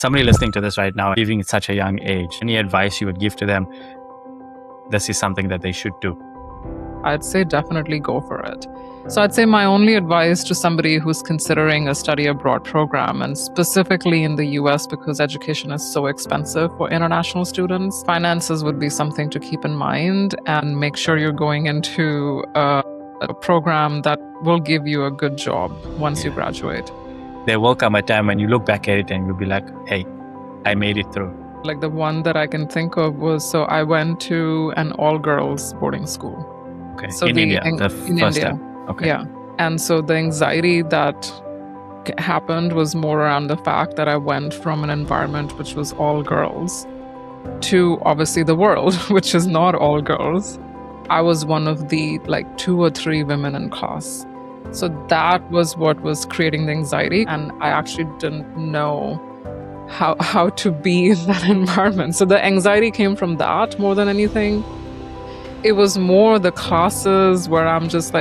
Somebody listening to this right now, living at such a young age, any advice you would give to them? This is something that they should do. I'd say definitely go for it. So I'd say my only advice to somebody who's considering a study abroad program, and specifically in the US because education is so expensive for international students, finances would be something to keep in mind, and make sure you're going into a program that will give you a good job once you graduate. There will come a time when you look back at it and you'll be like, hey, I made it through. Like the one that I can think of was, so I went to an all-girls boarding school. Okay. So in India, the in first India. time. Okay. Yeah. And so the anxiety that happened was more around the fact that I went from an environment which was all girls to obviously the world, which is not all girls. I was one of the 2 or 3 women in class. So that was what was creating the anxiety. And I actually didn't know how to be in that environment. So the anxiety came from that more than anything. It was more the classes where I'm just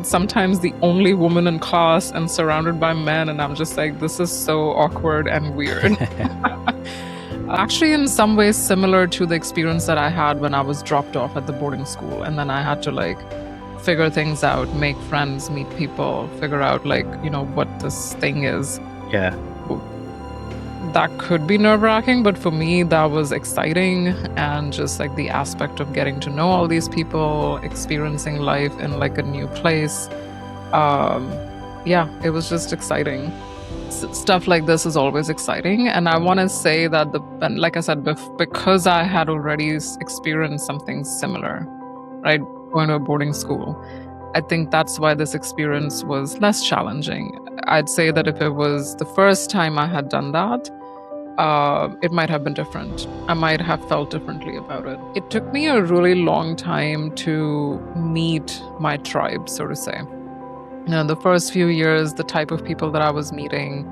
sometimes the only woman in class and surrounded by men, and I'm just like, this is so awkward and weird. Actually, in some ways similar to the experience that I had when I was dropped off at the boarding school, and then I had to figure things out, make friends, meet people, figure out what this thing is. Yeah. That could be nerve-wracking, but for me that was exciting, and just the aspect of getting to know all these people, experiencing life in a new place. It was just exciting. Stuff like this is always exciting, and I want to say that like I said, because I had already experienced something similar, right, going to a boarding school, I think that's why this experience was less challenging. I'd say that if it was the first time I had done that, it might have been different. I might have felt differently about it. It took me a really long time to meet my tribe, so to say. The first few years, the type of people that I was meeting,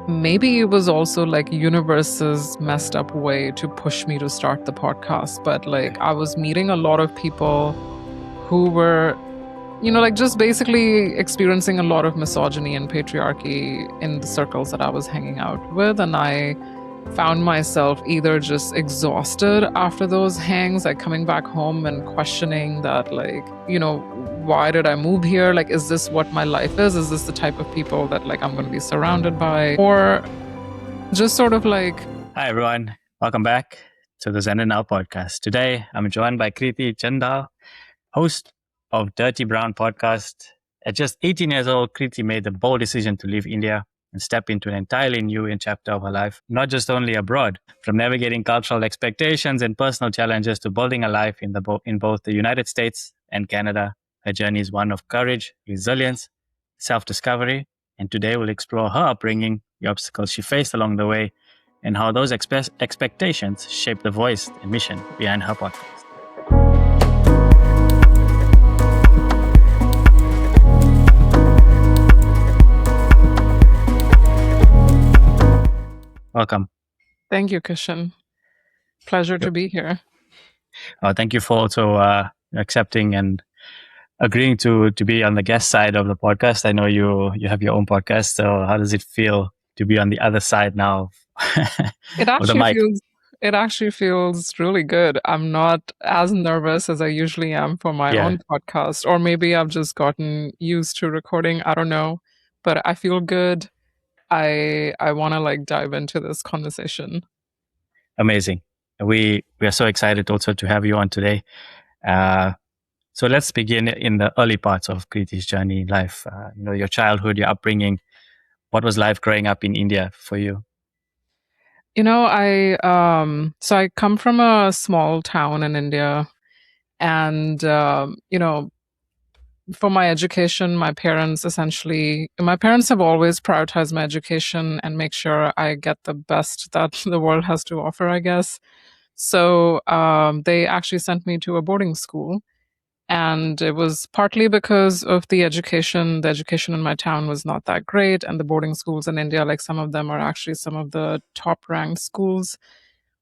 maybe it was also universe's messed up way to push me to start the podcast. But I was meeting a lot of people who were just basically experiencing a lot of misogyny and patriarchy in the circles that I was hanging out with. And I found myself either just exhausted after those hangs, coming back home and questioning that, why did I move here? Is this what my life is? Is this the type of people that I'm going to be surrounded by? Or just sort of Hi, everyone. Welcome back to the Zen Now podcast. Today, I'm joined by Kriti Jindal, host of Dirty Brown podcast. At just 18 years old, Kriti made the bold decision to leave India and step into an entirely new chapter of her life, not just only abroad. From navigating cultural expectations and personal challenges to building a life in both the United States and Canada, her journey is one of courage, resilience, self-discovery, and today we'll explore her upbringing, the obstacles she faced along the way, and how those expectations shape the voice and mission behind her podcast. Welcome. Thank you, Kishen. Pleasure to be here. Thank you for also accepting and agreeing to be on the guest side of the podcast. I know you have your own podcast, so how does it feel to be on the other side now? It actually feels really good. I'm not as nervous as I usually am for my own podcast, or maybe I've just gotten used to recording. I don't know, but I feel good. I want to dive into this conversation. Amazing. We are so excited also to have you on today. So let's begin in the early parts of Kriti's journey in life. Your childhood, your upbringing. What was life growing up in India for you? I come from a small town in India, and for my education, my parents have always prioritized my education and make sure I get the best that the world has to offer, I guess. So they actually sent me to a boarding school. And it was partly because of the education. The education in my town was not that great. And the boarding schools in India, some of them are actually some of the top ranked schools.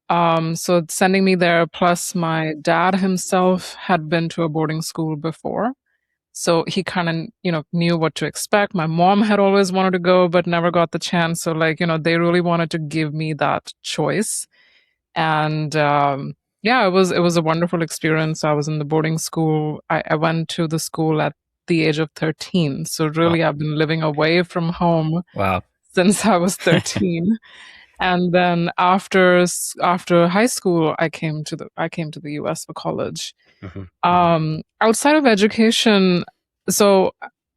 So sending me there, plus my dad himself had been to a boarding school before. So he kind of, knew what to expect. My mom had always wanted to go, but never got the chance. So, like, they really wanted to give me that choice. And yeah, it was a wonderful experience. I was in the boarding school. I went to the school at the age of 13. So Wow. really, I've been living away from home Wow. since I was 13. And then after high school, I came to the US for college. Mhm. Outside of education, so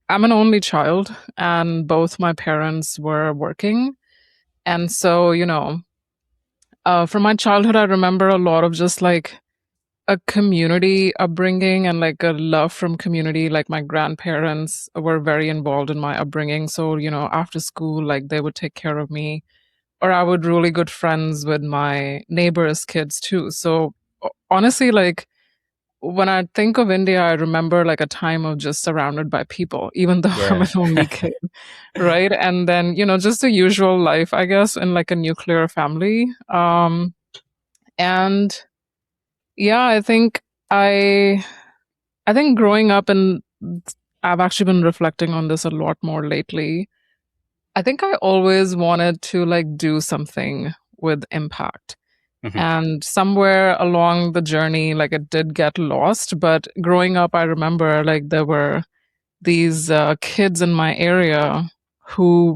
I'm an only child, and both my parents were working. And so, from my childhood, I remember a lot of just like a community upbringing and like a love from community. Like my grandparents were very involved in my upbringing. So, after school, like they would take care of me, or I would really good friends with my neighbors' kids too. So honestly, like when I think of India, I remember like a time of just surrounded by people, even though I'm Yeah. an only kid, right? And then, just the usual life, I guess, in like a nuclear family. And yeah, I I think growing up, and I've actually been reflecting on this a lot more lately. I think I always wanted to like do something with impact. Mhm. And somewhere along the journey, like it did get lost. But growing up, I remember like there were these kids in my area who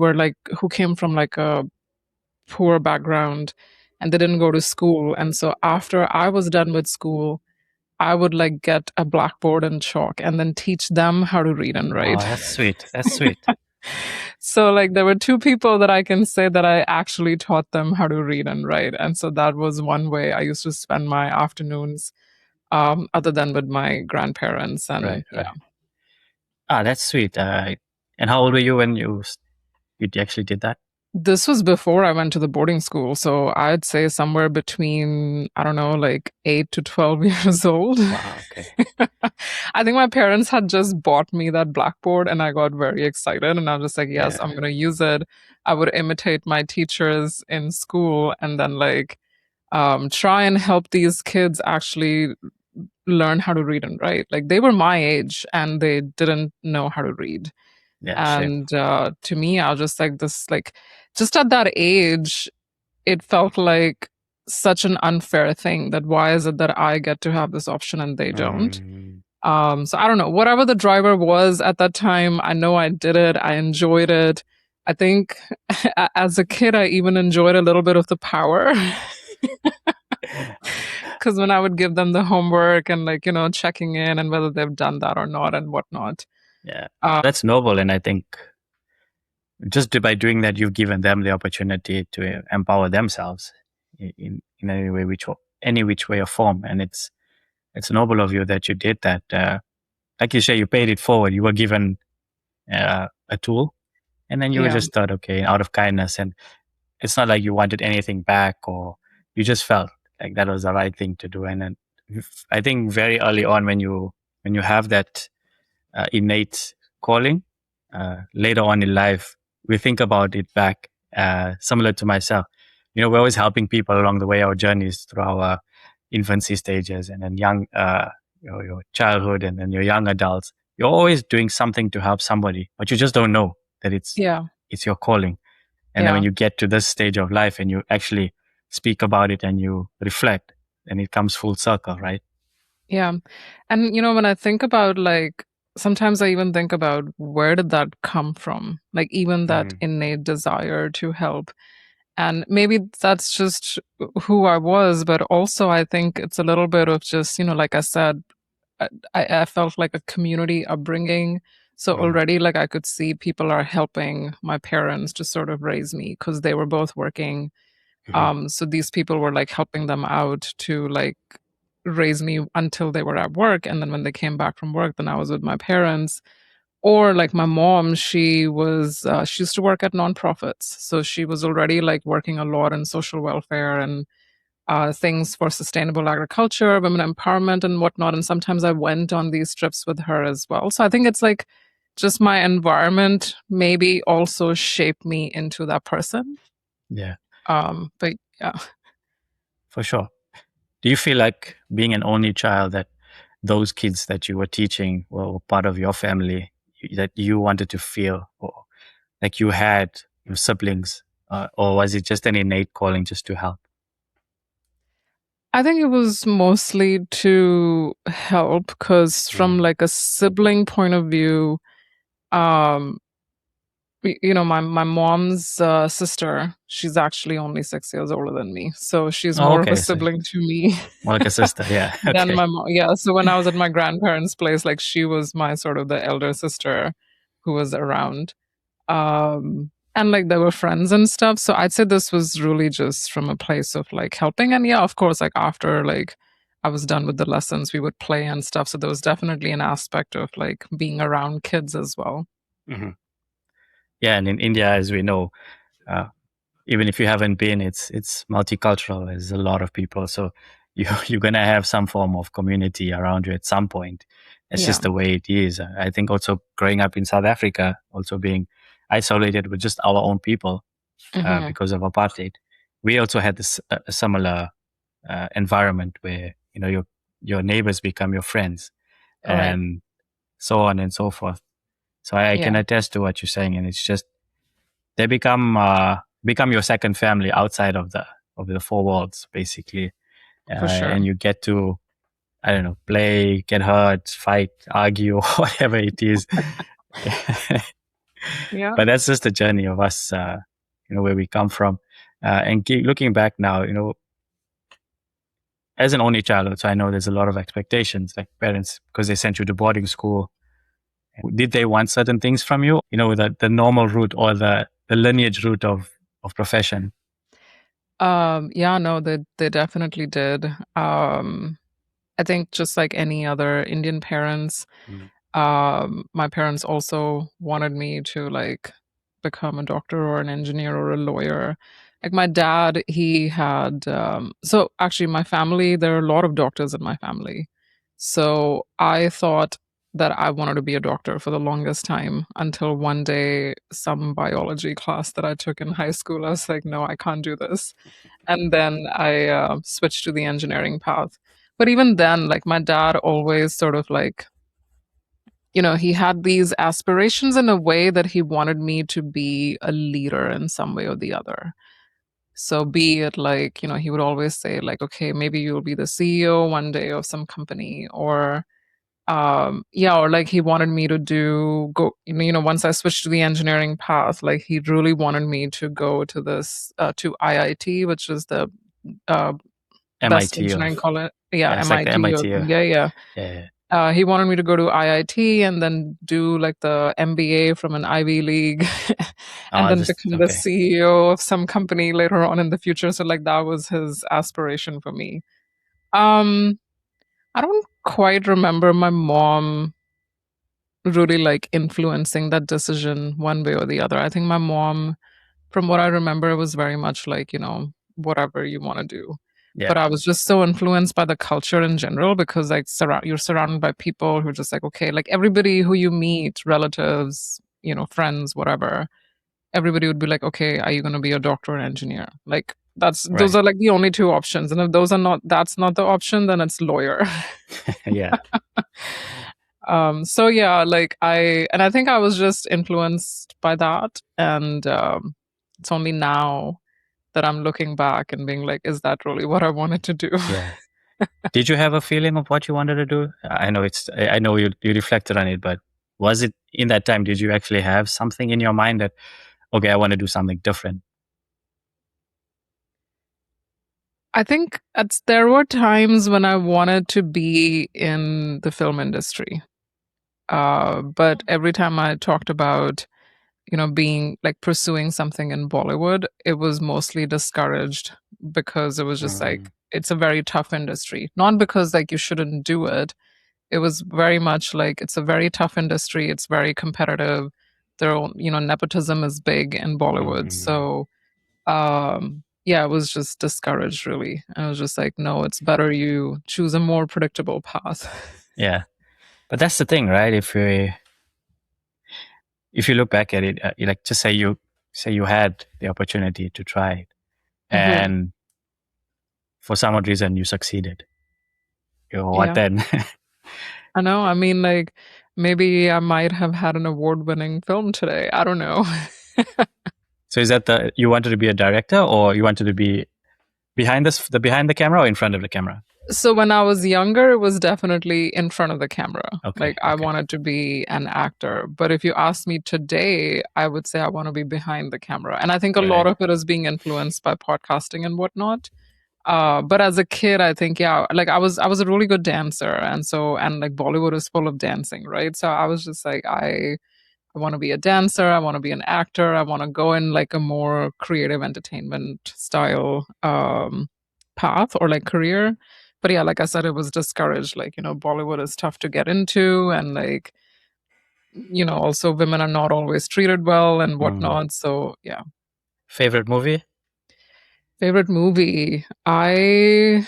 came from like a poor background, and they didn't go to school. And so after I was done with school, I would like get a blackboard and chalk and then teach them how to read and Oh, write. that's sweet. That's sweet. So like there were two people that I can say that I actually taught them how to read and write. And so that was one way I used to spend my afternoons, other than with my grandparents. Right, And yeah. right. Ah, that's sweet. And how old were you when you actually did that? This was before I went to the boarding school. So I'd say somewhere between, I don't know, like 8 to 12 years old. Wow. Okay. I think my parents had just bought me that blackboard and I got very excited. And I was just like, yes, I'm Yeah. going to use it. I would imitate my teachers in school and then like try and help these kids actually learn how to read and write. Like they were my age and they didn't know how to read. Yeah. Shame. And to me, I was just like this, like just at that age, it felt like such an unfair thing that why is it that I get to have this option and they don't? Mm, So I don't know, whatever the driver was at that time, I know I did it. I enjoyed it. I think as a kid, I even enjoyed a little bit of the power. Because when I would give them the homework and like, checking in and whether they've done that or not and whatnot. yeah. Uh, That's noble, and I think just by doing that, you've given them the opportunity to empower themselves in any way, any which way or form, and it's noble of you that you did that. Like you say, you paid it forward. You were given a tool, and then you were yeah, just thought, okay, out of kindness, and it's not like you wanted anything back, or you just felt like that was the right thing to do. And then I think very early on, when you have that innate calling, later on in life, we think about it back, similar to myself. We're always helping people along the way, our journeys through our infancy stages, and then your childhood, and then your young adults. You're always doing something to help somebody, but you just don't know that yeah, it's your calling. And then when yeah. you get to this stage of life and you actually speak about it and you reflect, then it comes full circle, right? Yeah. And when I think about like sometimes I even think about where did that come from? Like even that Mm-hmm. innate desire to help. And maybe that's just who I was, but also I think it's a little bit of just, like I said, I felt like a community upbringing. So Mm-hmm. already like I could see people are helping my parents to sort of raise me because they were both working. Mm-hmm. So these people were like helping them out to like raise me until they were at work. And then when they came back from work, then I was with my parents. Or like my mom, she used to work at nonprofits. So she was already like working a lot in social welfare and things for sustainable agriculture, women empowerment, and whatnot. And sometimes I went on these trips with her as well. So I think it's like just my environment maybe also shaped me into that person. Yeah, But yeah. for sure. Do you feel like being an only child that those kids that you were teaching were part of your family, that you wanted to feel, or like you had your siblings, or was it just an innate calling just to help? I think it was mostly to help because from Mm. like a sibling point of view, um, my mom's sister, she's actually only 6 years older than me, so she's Oh, more of a okay. So sibling to me more like a sister. Yeah. than Okay. my mom. Yeah, so when I was at my grandparents' place, like she was my sort of the elder sister who was around. And like there were friends and stuff. So I'd say this was really just from a place of like helping. And yeah, of course, like after like I was done with the lessons, we would play and stuff. So there was definitely an aspect of like being around kids as well. Hmm. Yeah, and in India, as we know, uh, even if you haven't been, it's multicultural. There's a lot of people, so you're gonna have some form of community around you at some point. It's Yeah. just the way it is. I think also growing up in South Africa, also being isolated with just our own people Hmm. because of apartheid, we also had this a similar environment where your neighbors become your friends, Right. and so on and so forth. So I can Yeah, attest to what you're saying, and it's just they become your second family outside of the four walls, basically, for sure. and you get to, I don't know, play, get hurt, fight, argue, whatever it is. Yeah. But that's just the journey of us, where we come from, and looking back now, as an only child, so I know there's a lot of expectations, like parents, because they sent you to boarding school. Did they want certain things from you? The normal route or the lineage route of profession. Yeah, no, they definitely did. I think just like any other Indian parents, Mm. my parents also wanted me to like become a doctor or an engineer or a lawyer. Like my dad, he had so actually my family, there are a lot of doctors in my family. So I thought that I wanted to be a doctor for the longest time until one day some biology class that I took in high school, I was like, no, I can't do this. And then I switched to the engineering path. But even then, like my dad always sort of like, he had these aspirations in a way that he wanted me to be a leader in some way or the other. So be it like, he would always say like, okay, maybe you'll be the CEO one day of some company, or yeah, or like he wanted me to once I switched to the engineering path, like he really wanted me to go to this to IIT, which is the uh, best MIT engineering of college. Yeah, Yeah, it's like the MIT. MIT. Yeah, yeah. Yeah. He wanted me to go to IIT and then do like the MBA from an Ivy League and Oh, then just become the okay. CEO of some company later on in the future. So like that was his aspiration for me. Um, I don't quite remember my mom really like influencing that decision one way or the other. I think my mom, from what I remember, it was very much like, whatever you want to do. Yeah. But I was just so influenced by the culture in general because like you're surrounded by people who are just like, okay, like everybody who you meet, relatives, friends, whatever, everybody would be like, okay, are you going to be a doctor or an engineer? Like those Right. are like the only two options. And if that's not the option, then it's lawyer. Yeah. So yeah, like I think I was just influenced by that. And it's only now that I'm looking back and being like, is that really what I wanted to do? Yeah. Did you have a feeling of what you wanted to do? I know you reflected on it, but was it in that time? Did you actually have something in your mind that, okay, I want to do something different? I think there were times when I wanted to be in the film industry. But every time I talked about, being like pursuing something in Bollywood, it was mostly discouraged because it was just Mm, like, it's a very tough industry. Not because like you shouldn't do it. It was very much like it's a very tough industry. It's very competitive. Nepotism is big in Bollywood. mm. So yeah, I was just discouraged really. I was just like, no, it's better you choose a more predictable path. Yeah. But that's the thing, right? If you look back at it, like just say you had the opportunity to try it, Hmm. and for some odd reason you succeeded. What Yeah. then? I know. I mean, like, maybe I might have had an award-winning film today. I don't know. So is that you wanted to be a director, or you wanted to be behind the camera, or in front of the camera? So when I was younger, it was definitely in front of the camera. Okay, Like, I okay, wanted to be an actor. But if you ask me today, I would say I want to be behind the camera. And I think a lot right. of it is being influenced by podcasting and whatnot. But as a kid, I think, yeah, like I was a really good dancer, and like Bollywood is full of dancing, right? So I was just like, I want to be a dancer, I want to be an actor, I want to go in like a more creative entertainment style path or like career. But yeah, like I said, it was discouraged. Like, Bollywood is tough to get into, and like, also women are not always treated well and Mm. whatnot. So yeah. Favorite movie? Favorite movie? Oh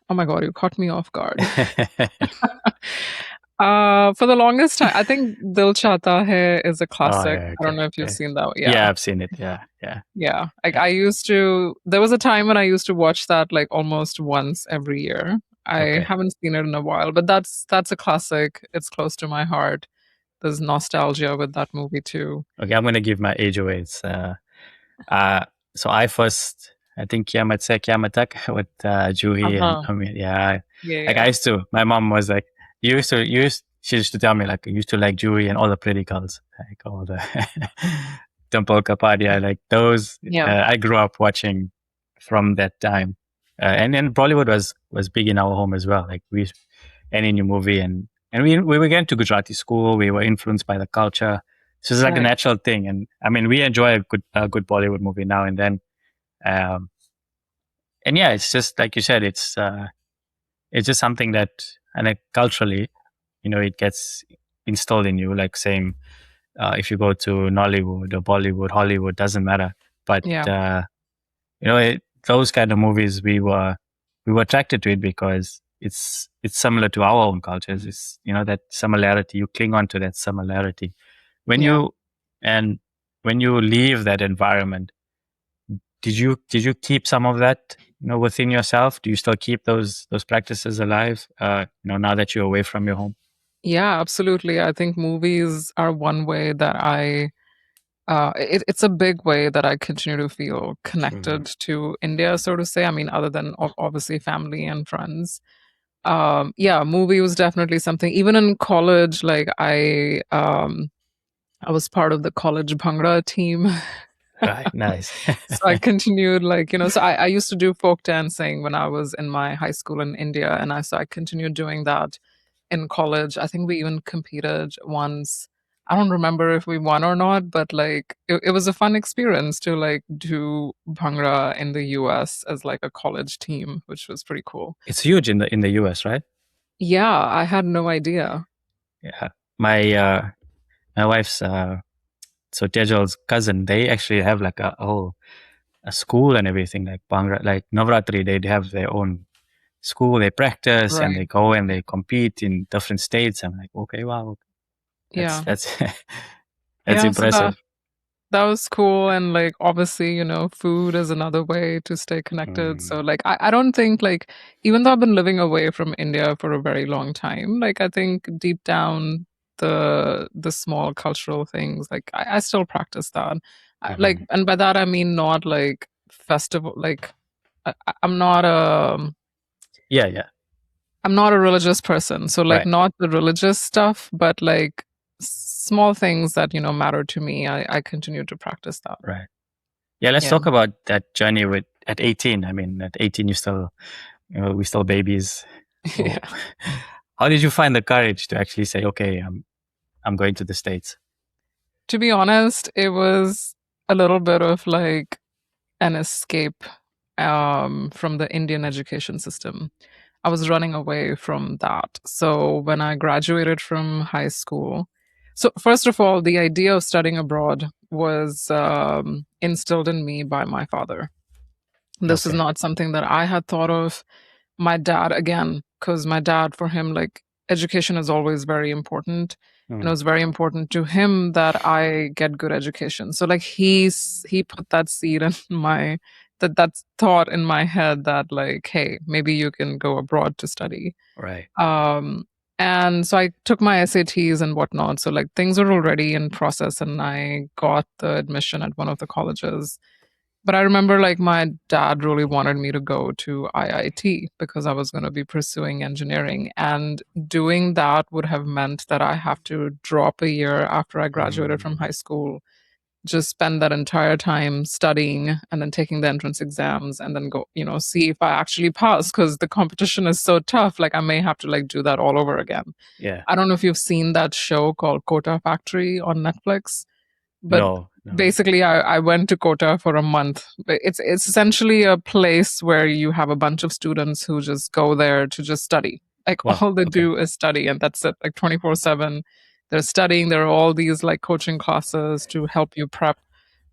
my God, you caught me off guard. For the longest time, I think Dil Chahta Hai is a Oh classic. yeah, I don't okay, know if you've okay. seen that. Yeah, Yeah. I've seen it. Yeah, yeah, Yeah. Like yeah. there was a time when I used to watch that like almost once every year. I Okay, haven't seen it in a while, but that's a classic. It's close to my heart. There's nostalgia with that movie too. okay. I'm gonna give my age away. Uh, so I think Kiamat Se Kiamat Tak with Juhi and Uh-huh. Amir. Yeah, Yeah, like I yeah. used to. My mom was like, she used to tell me like, I used to like Juhi and all the pretty girls, like all the Temple Kapadia, like those. Yeah. I grew up watching from that time, and then Bollywood was big in our home as well. Like any new movie, and we were getting to Gujarati school. We were influenced by the culture. So it's like a Right. natural thing. And I mean, we enjoy a good Bollywood movie now and then. Um, and yeah, it's just like you said, it's just something that, and like culturally, it gets installed in you. Like same, if you go to Nollywood or Bollywood, Hollywood, doesn't matter. But Yeah. those kind of movies, we were attracted to it because it's similar to our own cultures. It's that similarity. You cling on to that similarity when Yeah. you and when you leave that environment. Did you keep some of that within yourself? Do you still keep those practices alive? Now that you're away from your home. Yeah, absolutely. I think movies are one way that it's a big way that I continue to feel Mhm. connected to India, so to say. I mean, other than obviously family and friends. Yeah, movie was definitely something. Even in college, like I was part of the college Bhangra team. Right, nice. So I continued so I used to do folk dancing when I was in my high school in India, and I continued doing that in college. I think we even competed once. I don't remember if we won or not, but like it was a fun experience to like do Bhangra in the US as like a college team, which was pretty cool. It's huge in the US, right? Yeah, I had no idea. Yeah. My wife's so Tejal's cousin, they actually have like a school and everything, like Bhangra, like Navratri. They have their own school. They practice and they Right. go and they compete in different states. I'm like, okay, wow, that's Yeah. that's that's Yeah, so impressive. that was cool. And like obviously, food is another way to stay connected. So Mm, like I don't think like even though I've been living away from India for a very long time, like I think deep down the small cultural things, like I still practice that. Like, mhm. and by that I mean not like festival like I'm not Yeah, yeah, I'm not a religious person. So like right, not the religious stuff, but like small things that, matter to me. I continue to practice that. right. Yeah, let's Yeah. talk about that journey with at 18. I mean, at 18, we still babies. So, Yeah. how did you find the courage to actually say, okay, I'm going to the States? To be honest, it was a little bit of like an escape from the Indian education system. I was running away from that. So when I graduated from high school, so first of all, the idea of studying abroad was instilled in me by my father. This is Okay. not something that I had thought of. My dad, again, because my dad, for him, like education is always very important. And it Mm, was very important to him that I get good education. So like he put that seed in that thought in my head that like, hey, maybe you can go abroad to study. right. Um And so I took my SATs and whatnot. So like things were already in process, and I got the admission at one of the colleges. But I remember like my dad really wanted me to go to IIT because I was going to be pursuing engineering. And doing that would have meant that I have to drop a year after I graduated from high school, just spend that entire time studying and then taking the entrance exams and then go, see if I actually pass, because the competition is so tough. Like I may have to like do that all over again. Yeah. I don't know if you've seen that show called Kota Factory on Netflix, but No, no. basically I went to Kota for a month. But it's essentially a place where you have a bunch of students who just go there to just study. Like Wow. all they Okay. do is study, and that's it, like 24/7. They're studying. There are all these like coaching classes to help you prep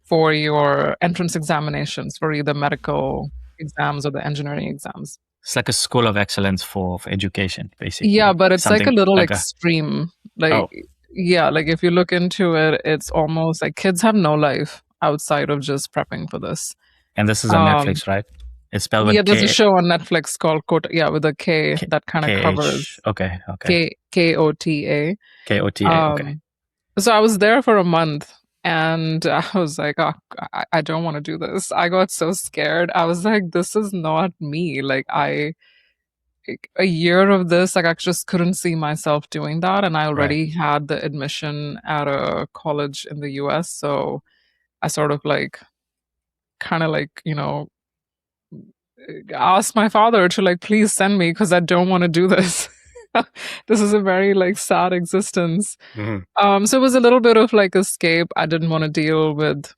for your entrance examinations for either medical exams or the engineering exams. It's like a school of excellence for education, Yeah, basically. but it's like a Something little like a, extreme. Like, oh, yeah, like if you look into it, it's almost like kids have no life outside of just prepping for this. and this is on Um, Netflix, right? It's spelled yeah, with there's a show on Netflix called Kota, yeah, with a K that kind of KH. covers Okay. Okay. Kota. KOTA. Okay. Um, so I was there for a month, and I was like, oh, I don't want to do this. I got so scared. I was like, this is not me. Like, a year of this, like I just couldn't see myself doing that. And I Right. already had the admission at a college in the US. So I sort of like, kind of like, asked my father to like, please send me because I don't want to do this. This is a very like sad existence. Mhm. So it was a little bit of like escape. I didn't want to deal with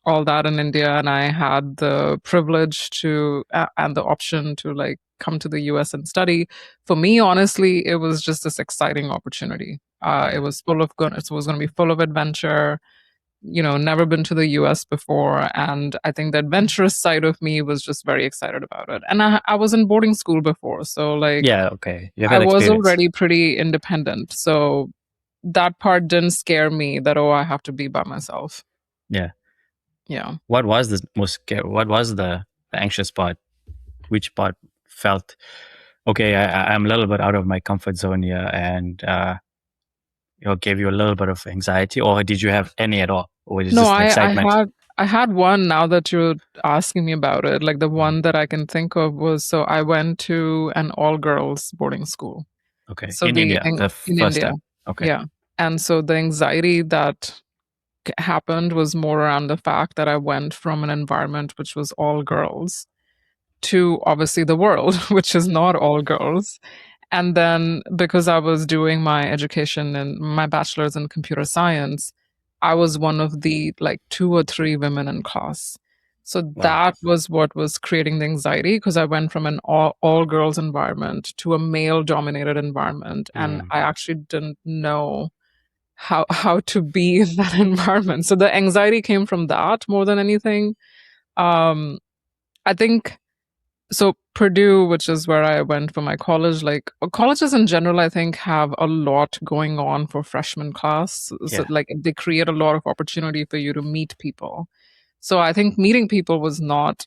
all that in India, and I had the privilege to and the option to like come to the US and study. For me, honestly, it was just this exciting opportunity. It Right. was full of good. It was going to be full of adventure. Never been to the US before, and I think the adventurous side of me was just very excited about it. And I was in boarding school before, so like Yeah. Okay. You've I had was experience. already pretty independent. So that part didn't scare me, that oh, I have to be by myself. Yeah. Yeah. What was the most scary? What was the anxious part? Which part felt okay? I'm a little bit out of my comfort zone here, and gave you a little bit of anxiety, or did you have any at all, or was it No, just an I excitement? had I had one, now that you're asking me about it. Like the Mhm. one that I can think of was, so I went to an all girls boarding school. Okay, So in India, the in first India. time. Okay, Yeah. And so the anxiety that happened was more around the fact that I went from an environment which was all girls to obviously the world, which is not all girls. And then because I was doing my education and my bachelor's in computer science, I was one of the like two or three women in class. So wow. that was what was creating the anxiety, because I went from an all girls environment to a male dominated environment. And Mm, I actually didn't know how to be in that environment. So the anxiety came from that more than anything. Um, I think so. Purdue, which is where I went for my college, like colleges in general, I think have a lot going on for freshman class. So yeah, like they create a lot of opportunity for you to meet people. So I think meeting people was not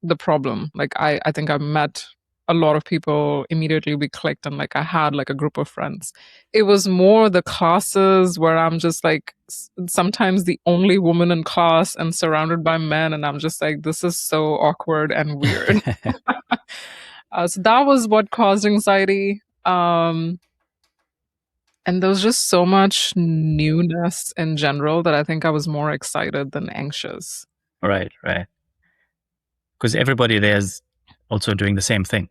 the problem. Like I think I met a lot of people immediately. We clicked, and like I had like a group of friends. It was more the classes where I'm just like sometimes the only woman in class and surrounded by men, and I'm just like, this is so awkward and weird. So that was what caused anxiety. And there was just so much newness in general that I think I was more excited than anxious. right, right. Because everybody there's also doing the same thing.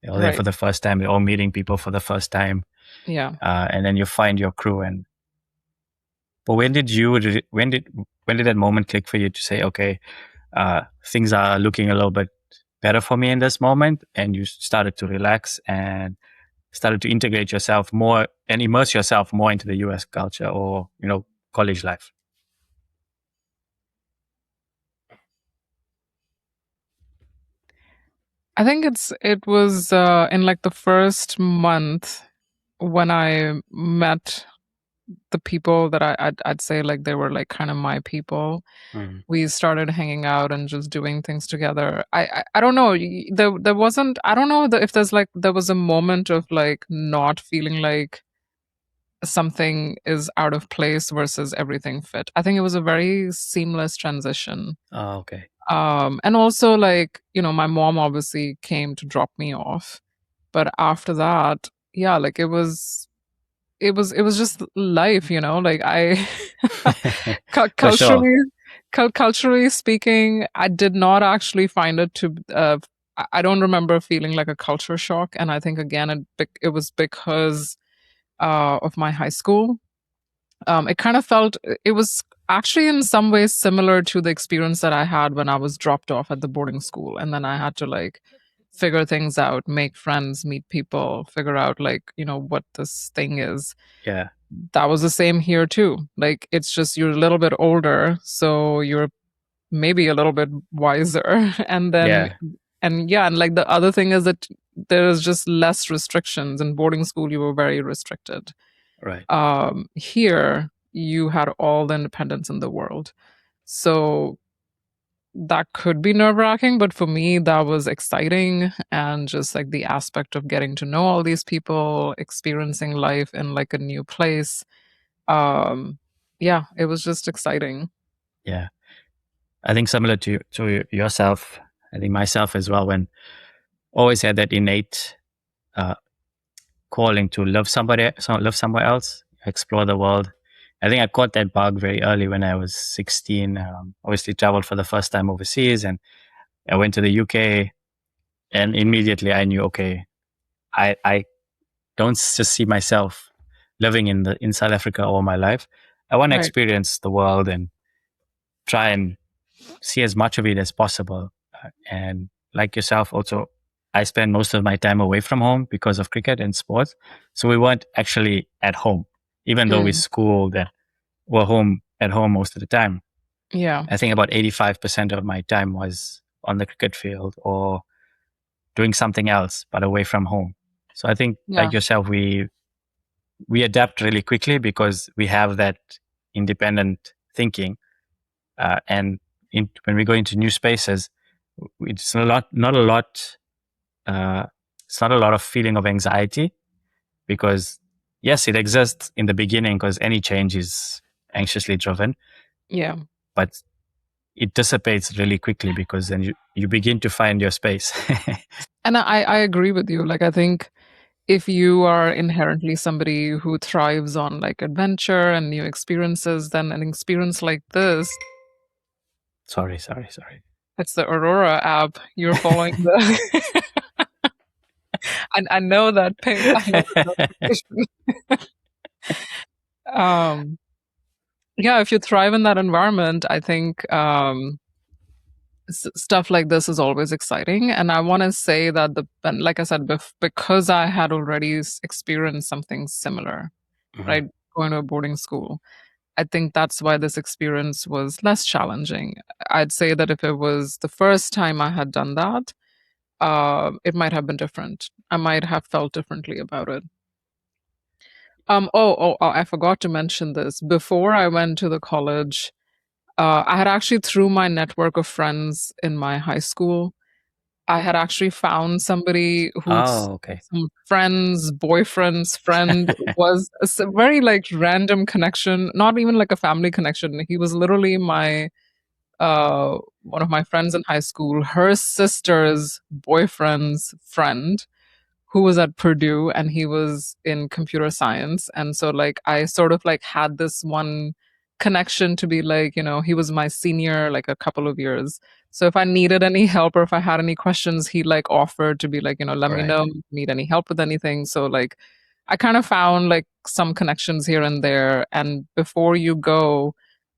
They're all there for Right. the first time. They're all meeting people for the first time, Yeah. and then you find your crew. And but when did that moment click for you to say, okay, things are looking a little bit better for me in this moment, and you started to relax and started to integrate yourself more and immerse yourself more into the US culture or, college life? I think it was in like the first month when I met. the people that I'd say like they were like kind of my people. Mm. We started hanging out and just doing things together. I don't know. There wasn't. I don't know if there's like there was a moment of like not feeling like something is out of place versus everything fit. I think it was a very seamless transition. Oh, okay. And also like, my mom obviously came to drop me off. But after that, yeah, like it was just life, like I For sure. culturally speaking, I did not actually find it to I don't remember feeling like a culture shock, and I think again it was because of my high school. It kind of felt it was actually in some ways similar to the experience that I had when I was dropped off at the boarding school, and then I had to like figure things out, make friends, meet people, figure out like, what this thing is. Yeah. That was the same here too. Like it's just you're a little bit older, so you're maybe a little bit wiser. And then Yeah. and yeah, and like the other thing is that there's just less restrictions. In boarding school you were very restricted. Right. Here you had all the independence in the world. So that could be nerve wracking, but for me, that was exciting. And just like the aspect of getting to know all these people, experiencing life in like a new place. Um, yeah, it was just exciting. Yeah. I think similar to yourself, I think myself as well, when always had that innate uh, calling to live somewhere else, explore the world. I think I caught that bug very early when I was 16. Obviously, traveled for the first time overseas, and I went to the UK, and immediately I knew, okay, I don't just see myself living in South Africa all my life. I want to Right. experience the world and try and see as much of it as possible. And like yourself, also, I spend most of my time away from home because of cricket and sports. So we weren't actually at home, even though we Mm, schooled and were home at home most of the time. yeah. I think about 85% of my time was on the cricket field or doing something else, but away from home. So I think, Yeah. like yourself, we adapt really quickly because we have that independent thinking. And when we go into new spaces, it's not a lot. It's not a lot of feeling of anxiety because yes, it exists in the beginning because any change is anxiously driven, Yeah. but it dissipates really quickly because then you begin to find your space. And I agree with you. Like, I think if you are inherently somebody who thrives on like adventure and new experiences, then an experience like this, Sorry. it's the Aurora app. You're following the. I know that ping. I know the notification. um, yeah, if you thrive in that environment, I think stuff like this is always exciting. And I want to say that and like I said, because I had already experienced something similar, Mhm. right? Going to a boarding school. I think that's why this experience was less challenging. I'd say that if it was the first time I had done that, it might have been different. I might have felt differently about it. I forgot to mention this. Before I went to the college, I had actually, through my network of friends in my high school, I had actually found somebody whose Oh, okay. some friend's boyfriend's friend was a very like random connection, not even like a family connection. He was literally my one of my friends in high school, her sister's boyfriend's friend who was at Purdue, and he was in computer science. And so like I sort of like had this one connection to be like, he was my senior like a couple of years. So if I needed any help or if I had any questions, he like offered to be like, let me Right. know, need any help with anything. So like I kind of found like some connections here and there. And before you go,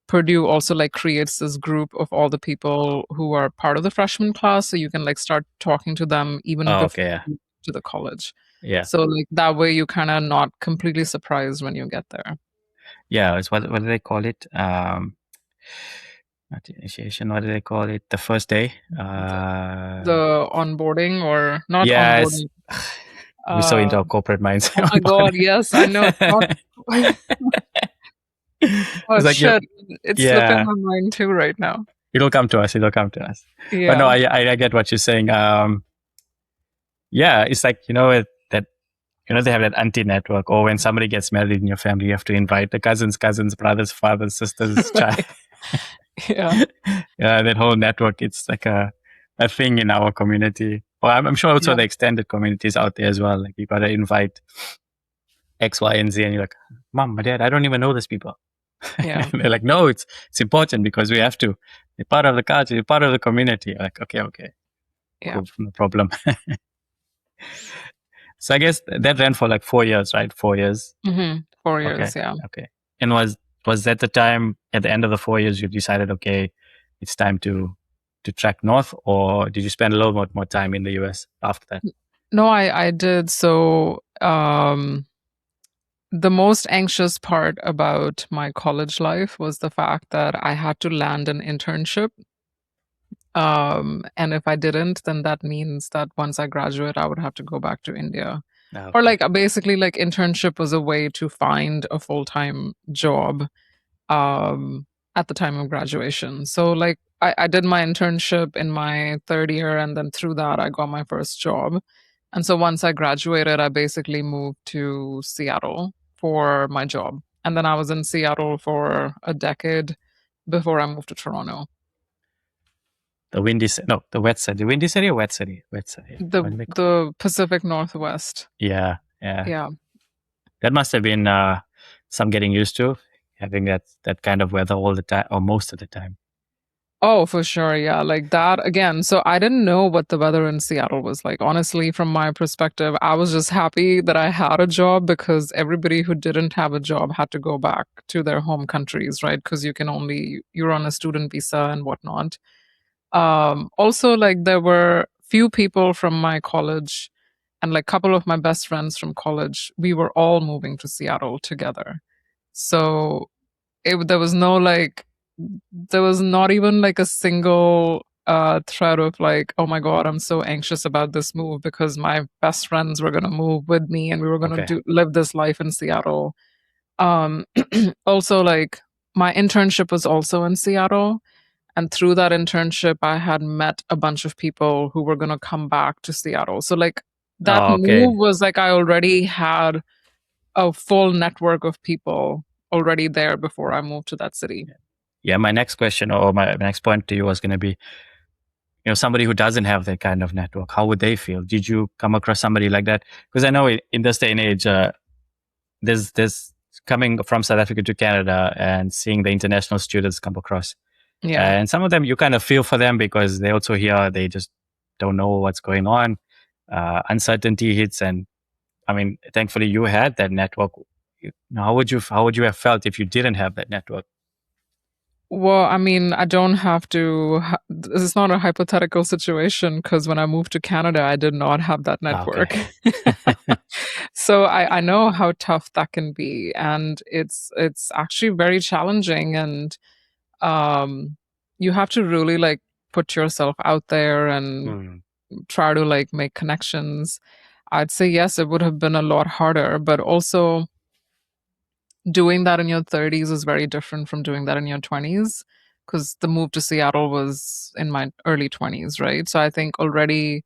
Purdue also like creates this group of all the people who are part of the freshman class. So you can like start talking to them even Oh, before okay. Yeah. to the college. Yeah. So like that way you kind of not completely surprised when you get there. Yeah. It's what do they call it? Not initiation. What do they call it? The first day. The onboarding or not Yeah. It's onboarding. we're so Uh, into our corporate minds. oh my God, yes, I know it's not. Oh It's like you, shit, it's slipping yeah, my mind too right now. it'll come to us. It'll come to us. But no, Yeah, I get what you're saying. Yeah, it's like that they have that auntie network, or when somebody gets married in your family, you have to invite the cousins, brothers, fathers, sisters, child. right. Yeah, Yeah, that whole network. It's like a thing in our community. Or I'm sure also yeah, the extended communities out there as well. Like you gotta invite X, Y, and Z, and you're like, Mom, my dad, I don't even know these people. yeah, They're like, no, it's important because we have to. You're part of the culture. You're part of the community. You're like, okay, yeah. cool, no problem. So I guess that ran for like 4 years, right? 4 years. 4 years, Okay, yeah. okay. And was that the time at the end of the 4 years you decided, okay, it's time to track north, or did you spend a little more time in the US after that? No, I did. So, the most anxious part about my college life was the fact that I had to land an internship. And if I didn't, then that means that once I graduate, I would have to go back to India. Or Okay, like basically like internship was a way to find a full-time job um at the time of graduation. So like I did my internship in my third year, and then through that I got my first job. And so once I graduated, I basically moved to Seattle for my job. And then I was in Seattle for a decade before I moved to Toronto. the wet city, the windy city or wet city. What do they call? The Pacific Northwest. Yeah, yeah. Yeah. That must have been some getting used to having that kind of weather all the time or most of the time. Oh, for sure. Yeah. Like that again. So I didn't know what the weather in Seattle was like. Honestly, from my perspective, I was just happy that I had a job because everybody who didn't have a job had to go back to their home countries, right? Because you're on a student visa and whatnot. Also, like there were few people from my college and like a couple of my best friends from college. We were all moving to Seattle together. So there was no like there was not even like a single thread of like, oh my god, I'm so anxious about this move because my best friends were gonna move with me and we were gonna Okay. do live this life in Seattle. Um, also, like my internship was also in Seattle, and through that internship, I had met a bunch of people who were gonna come back to Seattle. So like that Oh, move okay. was like I already had a full network of people already there before I moved to that city. Yeah, my next question or my next point to you was going to be, somebody who doesn't have that kind of network, how would they feel? Did you come across somebody like that? Because I know in this day and age, there's coming from South Africa to Canada and seeing the international students come across. Yeah. And some of them, you kind of feel for them because they also here, they just don't know what's going on. Uncertainty hits. And I mean, thankfully you had that network. How would you have felt if you didn't have that network? Well, I mean, I don't have to. This is not a hypothetical situation because when I moved to Canada, I did not have that Okay. network. So I know how tough that can be, and it's actually very challenging. And um, you have to really like put yourself out there and Hmm. try to like make connections. I'd say yes, it would have been a lot harder, but also doing that in your 30s is very different from doing that in your 20s because the move to Seattle was in my early 20s, right? So I think already,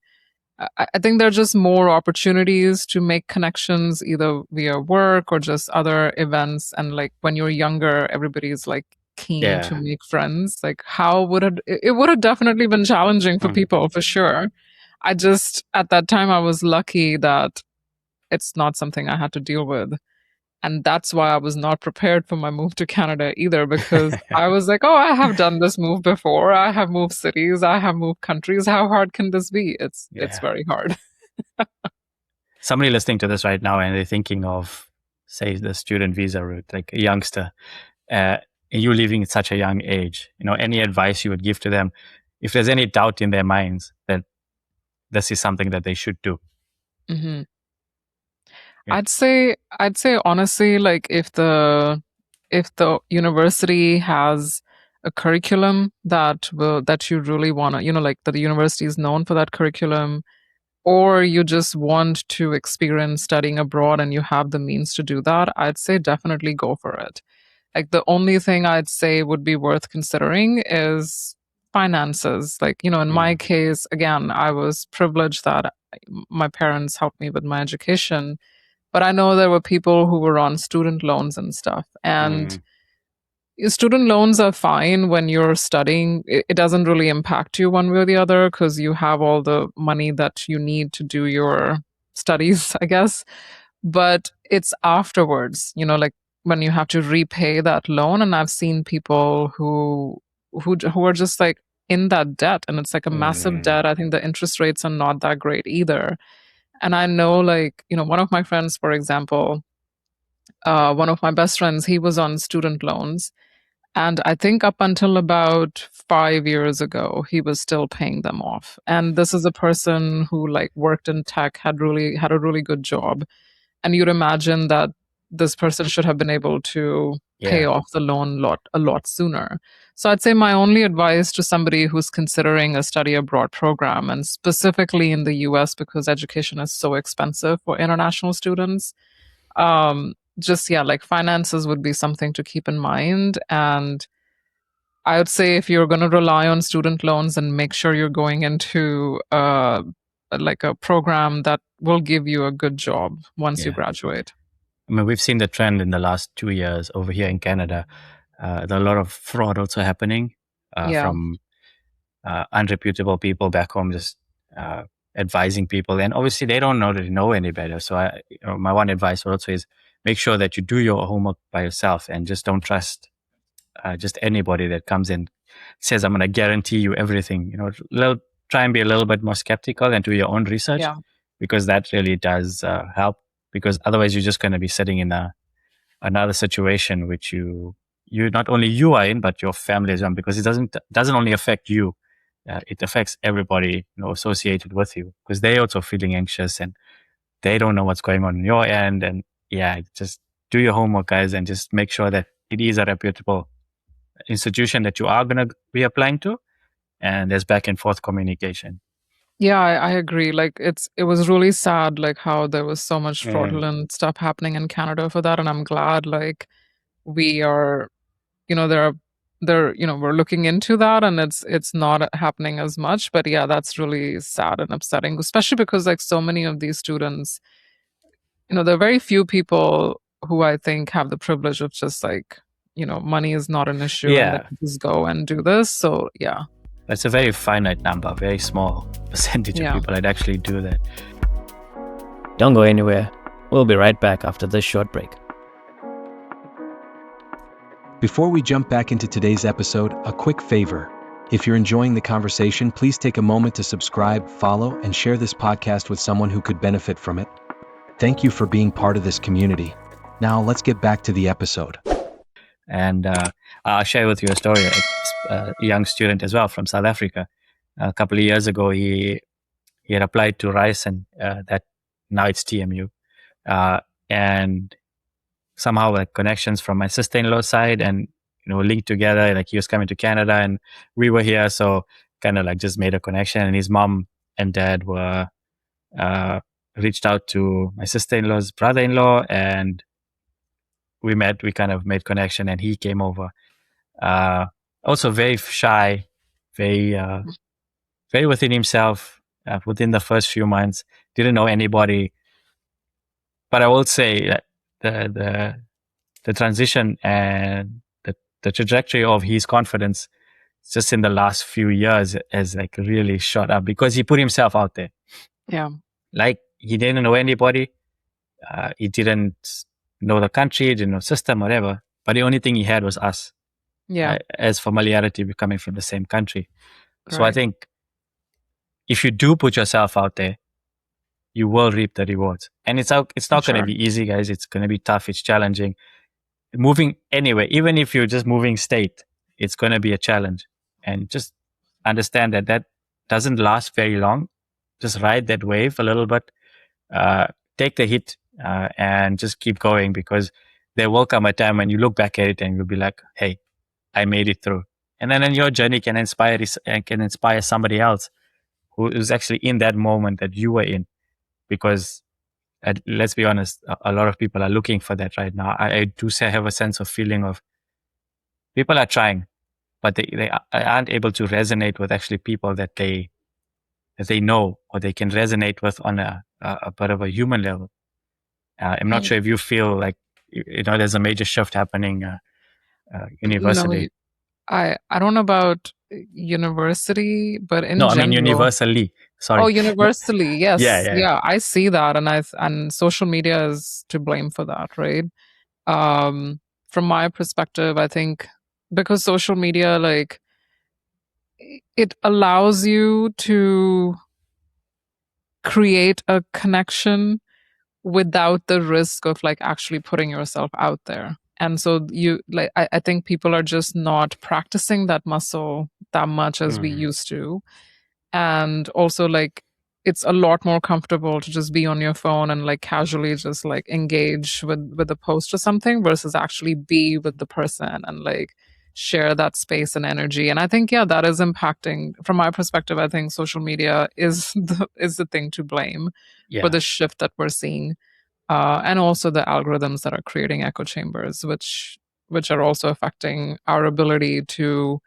I think there are just more opportunities to make connections either via work or just other events. And like when you're younger, everybody's like keen to Yeah. make friends. Like, how would it would have definitely been challenging for Hmm. people for sure. I just, at that time, I was lucky that it's not something I had to deal with. And that's why I was not prepared for my move to Canada either, because I was like, oh, I have done this move before. I have moved cities. I have moved countries. How hard can this be? It's Yeah. very hard. Somebody listening to this right now and they're thinking of, say, the student visa route, like a youngster, uh, and you leaving at such a young age, any advice you would give to them if there's any doubt in their minds that this is something that they should do? Hmm. Yeah. I'd say honestly, like if the university has a curriculum that you really want to, like that the university is known for that curriculum, or you just want to experience studying abroad and you have the means to do that, I'd say definitely go for it. Like the only thing I'd say would be worth considering is finances. Like, in my case, again, I was privileged that my parents helped me with my education, but I know there were people who were on student loans and stuff. And Mm, student loans are fine when you're studying. It doesn't really impact you one way or the other because you have all the money that you need to do your studies, I guess. But it's afterwards, like when you have to repay that loan. And I've seen people who are just like in that debt, and it's like a massive mm, debt. I think the interest rates are not that great either. And I know, like, one of my friends, for example, one of my best friends, he was on student loans, and I think up until about 5 years ago, he was still paying them off. And this is a person who like worked in tech, had a really good job. And you'd imagine that this person should have been able to pay yeah, off the loan a lot sooner. So I'd say my only advice to somebody who's considering a study abroad program, and specifically in the US because education is so expensive for international students, just yeah, like finances would be something to keep in mind. And I would say if you're going to rely on student loans, and make sure you're going into like a program that will give you a good job once you yeah. graduate. I mean, we've seen the trend in the last 2 years over here in Canada. There are a lot of fraud also happening Yeah, from unreputable people back home, just advising people, and obviously they don't really know any better. So, my one advice also is make sure that you do your homework by yourself, and just don't trust just anybody that comes in says I'm going to guarantee you everything. Try and be a little bit more skeptical and do your own research, yeah, because that really does help. Because otherwise, you're just going to be sitting in another situation which you not only you are in, but your family is in, because it doesn't only affect you, it affects everybody associated with you, because they also feeling anxious and they don't know what's going on your end. And yeah, just do your homework, guys, and just make sure that it is a reputable institution that you are going to be applying to, and there's back and forth communication. yeah. I agree. Like it was really sad, like how there was so much Mm. fraudulent stuff happening in Canada for that. And I'm glad, like we are, there are there, we're looking into that, and it's not happening as much. But yeah, that's really sad and upsetting, especially because like so many of these students, there are very few people who I think have the privilege of just like, money is not an issue and they Yeah, can just go and do this. So yeah. it's a very finite number, very small percentage of Yeah. people that actually do that. Don't go anywhere. We'll be right back after this short break. Before we jump back into today's episode, a quick favor. If you're enjoying the conversation, please take a moment to subscribe, follow, and share this podcast with someone who could benefit from it. Thank you for being part of this community. Now, let's get back to the episode. And I'll share with you a story. A young student as well from South Africa. A couple of years ago, he had applied to Rice, and that now it's TMU. And somehow, like, connections from my sister-in-law's side, and linked together. Like, he was coming to Canada, and we were here, so kind of like just made a connection. And his mom and dad were reached out to my sister-in-law's brother-in-law, and we met. We kind of made connection, and he came over. Also very shy, very very within himself. Within the first few months, didn't know anybody. But I will say that the transition and the trajectory of his confidence just in the last few years has like really shot up, because he put himself out there. Yeah. Like, he didn't know anybody. He didn't know the country, didn't know system, whatever. But the only thing he had was us, Yeah. as familiarity, coming from the same country. So I Right. think if you do put yourself out there, you will reap the rewards. And it's not going to Sure. be easy, guys. It's going to be tough. It's challenging. Moving anyway, even if you're just moving state, it's going to be a challenge. And just understand that doesn't last very long. Just ride that wave a little bit. Take the hit, and just keep going, because there will come a time when you look back at it and you'll be like, hey, I made it through. And then your journey can inspire somebody else who is actually in that moment that you were in. Because let's be honest, a lot of people are looking for that right now. I do have a sense of feeling of people are trying, but they aren't able to resonate with actually people that they know or they can resonate with on a bit of a human level. I'm not sure if you feel like there's a major shift happening No, universally. I don't know about university, but in No, I mean general. universally. Sorry. Oh, universally, Yeah, yes, yeah, yeah, I see that, and social media is to blame for that, right? Um, from my perspective, I think because social media, like, it allows you to create a connection without the risk of like actually putting yourself out there. And so I think people are just not practicing that muscle that much as we Mhm. used to. And also like it's a lot more comfortable to just be on your phone and like casually just like engage with a post or something versus actually be with the person and like share that space and energy. And I think yeah, that is impacting from my perspective. I think social media is the thing to blame for Yeah, the shift that we're seeing, and also the algorithms that are creating echo chambers, which are also affecting our ability to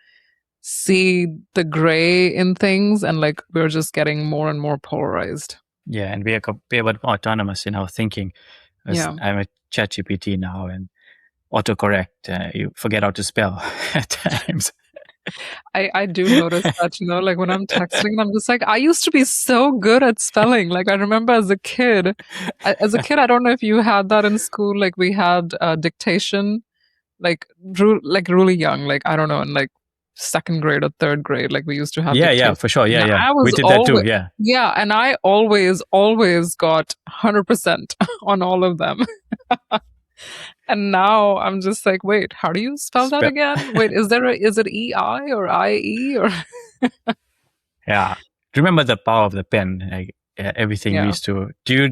see the gray in things, and like we're just getting more and more polarized. yeah, and we're a bit more autonomous in our thinking. As Yeah. I'm a ChatGPT now, and autocorrect, you forget how to spell at times. I do notice that, like when I'm texting, I'm just like, I used to be so good at spelling. Like I remember as a kid, I don't know if you had that in school. Like we had dictation, like really young, like I don't know, in like second grade or third grade, like we used to have Yeah, dictation. for sure. Yeah, And yeah. I We was did that too. always Yeah. yeah, and I always got 100% on all of them. And now I'm just like, wait, how do you spell that Spell. again? Wait, is it EI or IE or Yeah. Remember the power of the pen? Like everything we yeah. used to do.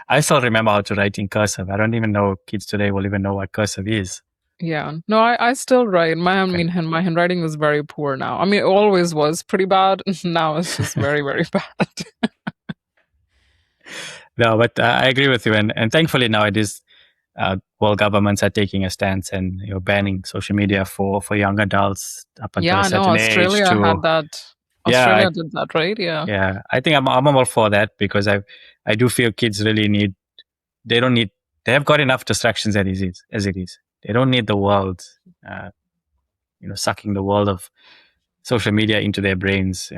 I still remember how to write in cursive. I don't even know kids today will even know what cursive is. Yeah. No, I still write. I Okay. mean, my handwriting is very poor now. I mean, it always was pretty bad. Now it's just very, very bad. No, but I agree with you, and thankfully nowadays, world governments are taking a stance and banning social media for young adults up until Yeah, a I know certain age. Australia To had that. yeah, Australia did that, right? Yeah. yeah, I think I'm all for that because I do feel kids really need. They don't need. They have got enough distractions as it is. They don't need the world, uh, sucking the world of social media into their brains,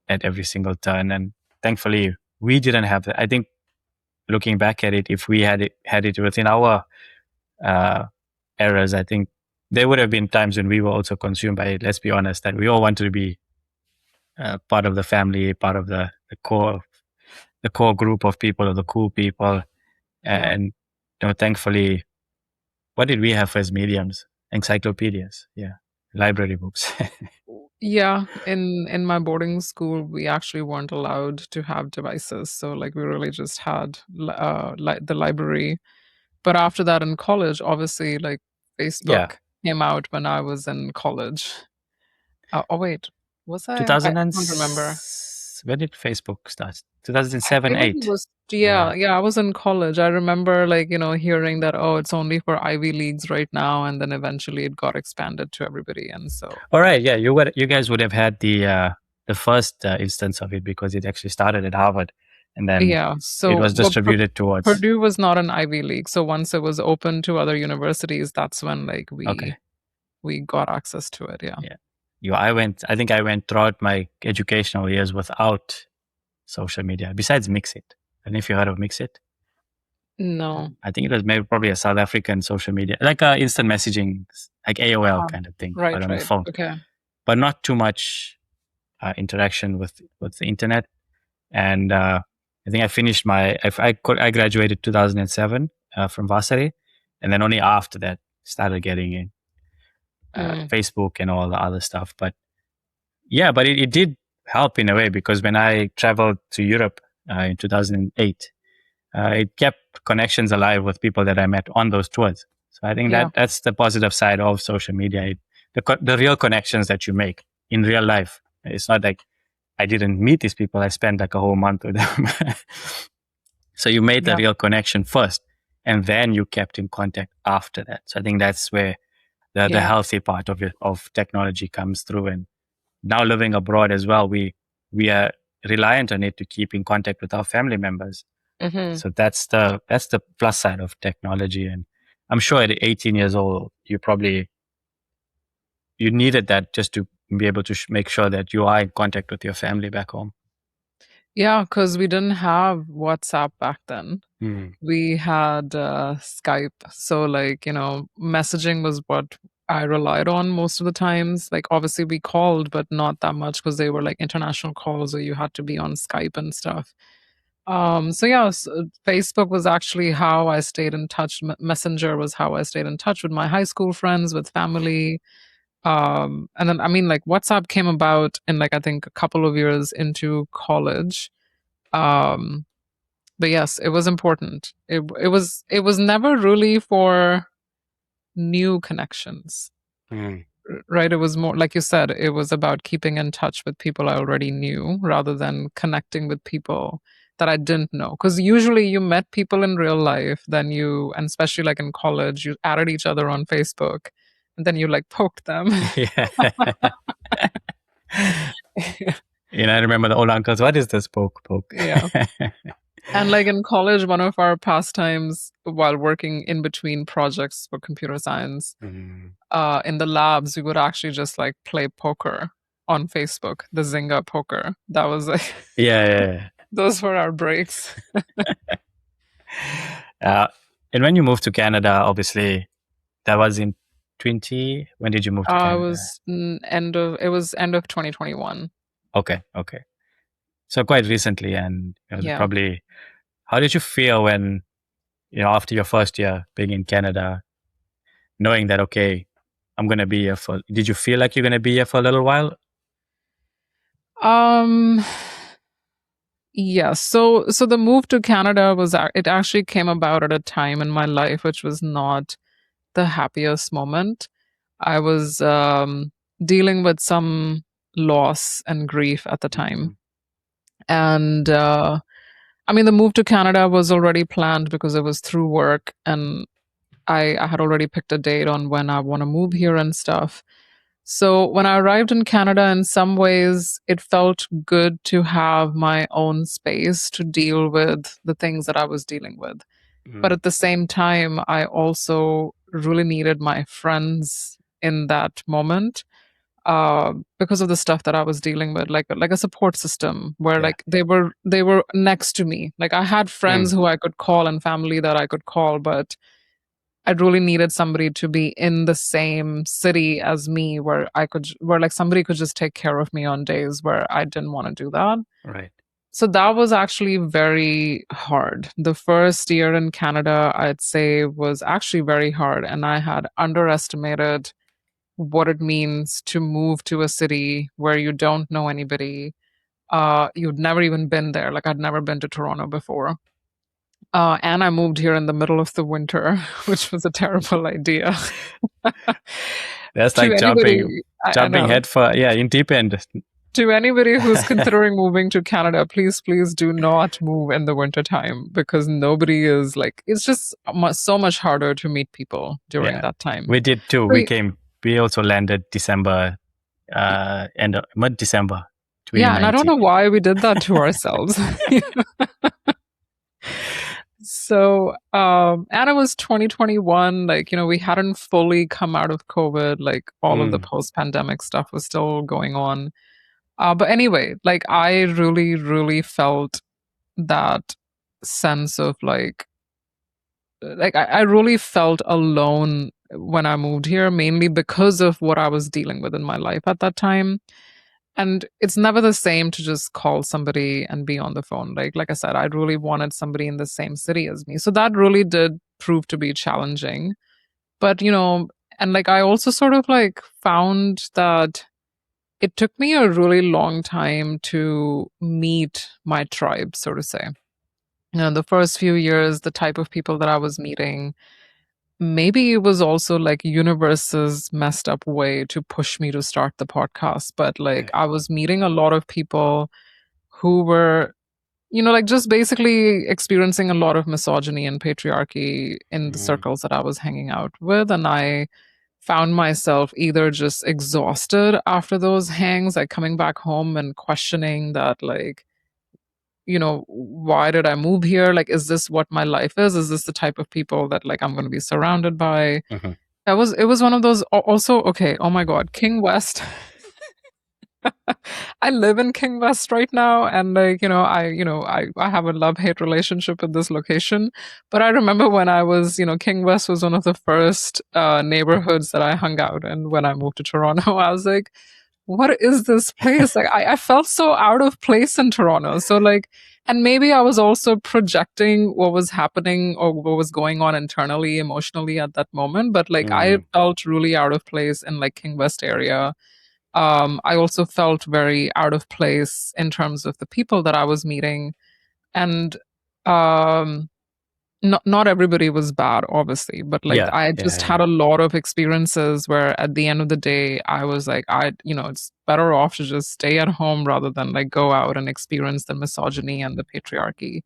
at every single turn. And thankfully, we didn't have that. I think looking back at it, if we had it within our uh, eras, I think there would have been times when we were also consumed by it. Let's be honest, that we all wanted to be part of the family, part of the core group of people or the cool people. Yeah. And thankfully, what did we have as mediums? Encyclopedias, yeah, library books. Yeah, in my boarding school, we actually weren't allowed to have devices, so like we really just had the library. But after that, in college, obviously, like Yeah, Facebook came out when I was in college. Oh wait, was I 2000 and can't remember. when did Facebook start? I 2007, think it 8. was Yeah. yeah, I was in college. I remember like, hearing that, oh, it's only for Ivy Leagues right now, and then eventually it got expanded to everybody. And so All right. Yeah, you guys would have had the first instance of it because it actually started at Harvard, and then yeah, it so was distributed towards. Purdue was not an Ivy League. So once it was open to other universities, that's when like Okay. we got access to it. Yeah. Yeah. I think I went throughout my educational years without social media. Besides Mixit, I don't know if you heard of Mixit. No. I think it was maybe probably a South African social media, like instant messaging, like AOL Ah, kind of thing, but right, on the right. phone. Okay. But not too much interaction with the internet. And I think I finished I graduated 2007 from Vasari, and then only after that started getting in Mm, Facebook and all the other stuff. But yeah, but it did help in a way because when I traveled to Europe in 2008, it kept connections alive with people that I met on those tours. So I think yeah. that's the positive side of social media. The real connections that you make in real life. It's not like I didn't meet these people. I spent like a whole month with them. So you made the Yeah. real connection first, and then you kept in contact after that. So I think that's where the healthy part of it, of technology comes through. And now living abroad as well, we are reliant on it to keep in contact with our family members. Mm-hmm. So that's the plus side of technology. And I'm sure at 18 years old, you needed that just to be able to make sure that you are in contact with your family back home. Yeah, because we didn't have WhatsApp back then. We had Skype. So, like, messaging was what I relied on most of the times. Like, obviously, we called, but not that much because they were like international calls, or you had to be on Skype and stuff. So yeah, Facebook was actually how I stayed in touch. Messenger was how I stayed in touch with my high school friends, with family. And then, I mean, like, WhatsApp came about in, like, I think a couple of years into college. Um, but yes, it was important. It was never really for new connections, right? It was more, like you said, it was about keeping in touch with people I already knew rather than connecting with people that I didn't know. Because usually you met people in real life, then and especially like in college, you added each other on Facebook, and then you like poked them. Yeah. I remember the old uncles. What is this poke? Yeah. And like in college, one of our pastimes while working in between projects for computer science, in the labs, we would actually just like play poker on Facebook, the Zynga poker. That was like, yeah. Those were our breaks. And when you moved to Canada, obviously, that was in when did you move to Canada? It was end of 2021. Okay. So quite recently, and Yeah. probably, how did you feel when, after your first year being in Canada, knowing that, okay, I'm going to be here did you feel like you're going to be here for a little while? Yeah. So the move to Canada it actually came about at a time in my life which was not the happiest moment. I was dealing with some loss and grief at the time. And I mean, the move to Canada was already planned because it was through work, and I had already picked a date on when I want to move here and stuff. So when I arrived in Canada, in some ways, it felt good to have my own space to deal with the things that I was dealing with. But at the same time, I also really needed my friends in that moment because of the stuff that I was dealing with, like a support system where like they were next to me. Like I had friends who I could call and family that I could call, but I really needed somebody to be in the same city as me where like somebody could just take care of me on days where I didn't want to do that. Right. So that was actually very hard. The first year in Canada, I'd say, was actually very hard. And I had underestimated what it means to move to a city where you don't know anybody. You'd never even been there. Like I'd never been to Toronto before. And I moved here in the middle of the winter, which was a terrible idea. That's like jumping head in deep end. To anybody who's considering moving to Canada, please do not move in the winter time because nobody is like, it's just so much harder to meet people during that time. We did too. We also landed December, mid-December. Yeah, and I don't know why we did that to ourselves. So, and it was 2021, like, we hadn't fully come out of COVID, like all of the post-pandemic stuff was still going on. But anyway, like I really, really felt that sense of like I really felt alone when I moved here, mainly because of what I was dealing with in my life at that time. And it's never the same to just call somebody and be on the phone. Like I said, I really wanted somebody in the same city as me. So that really did prove to be challenging. But, and like I also sort of like found that it took me a really long time to meet my tribe, so to say. The first few years, the type of people that I was meeting, maybe it was also like universe's messed up way to push me to start the podcast. But like I was meeting a lot of people who were, like just basically experiencing a lot of misogyny and patriarchy in the circles that I was hanging out with. And I found myself either just exhausted after those hangs, like coming back home and questioning that, like, why did I move here? Like, is this what my life is? Is this the type of people that like I'm going to be surrounded by? Mm-hmm. It was one of those also, okay, oh my God, King West. I live in King West right now, and like, I have a love-hate relationship with this location. But I remember when I was, King West was one of the first neighborhoods that I hung out in when I moved to Toronto. I was like, what is this place? Like, I felt so out of place in Toronto. So like, and maybe I was also projecting what was happening or what was going on internally, emotionally at that moment. But like, I felt really out of place in like King West area. I also felt very out of place in terms of the people that I was meeting. And not everybody was bad, obviously, but like I just had a lot of experiences where at the end of the day, I was like, it's better off to just stay at home rather than like go out and experience the misogyny and the patriarchy.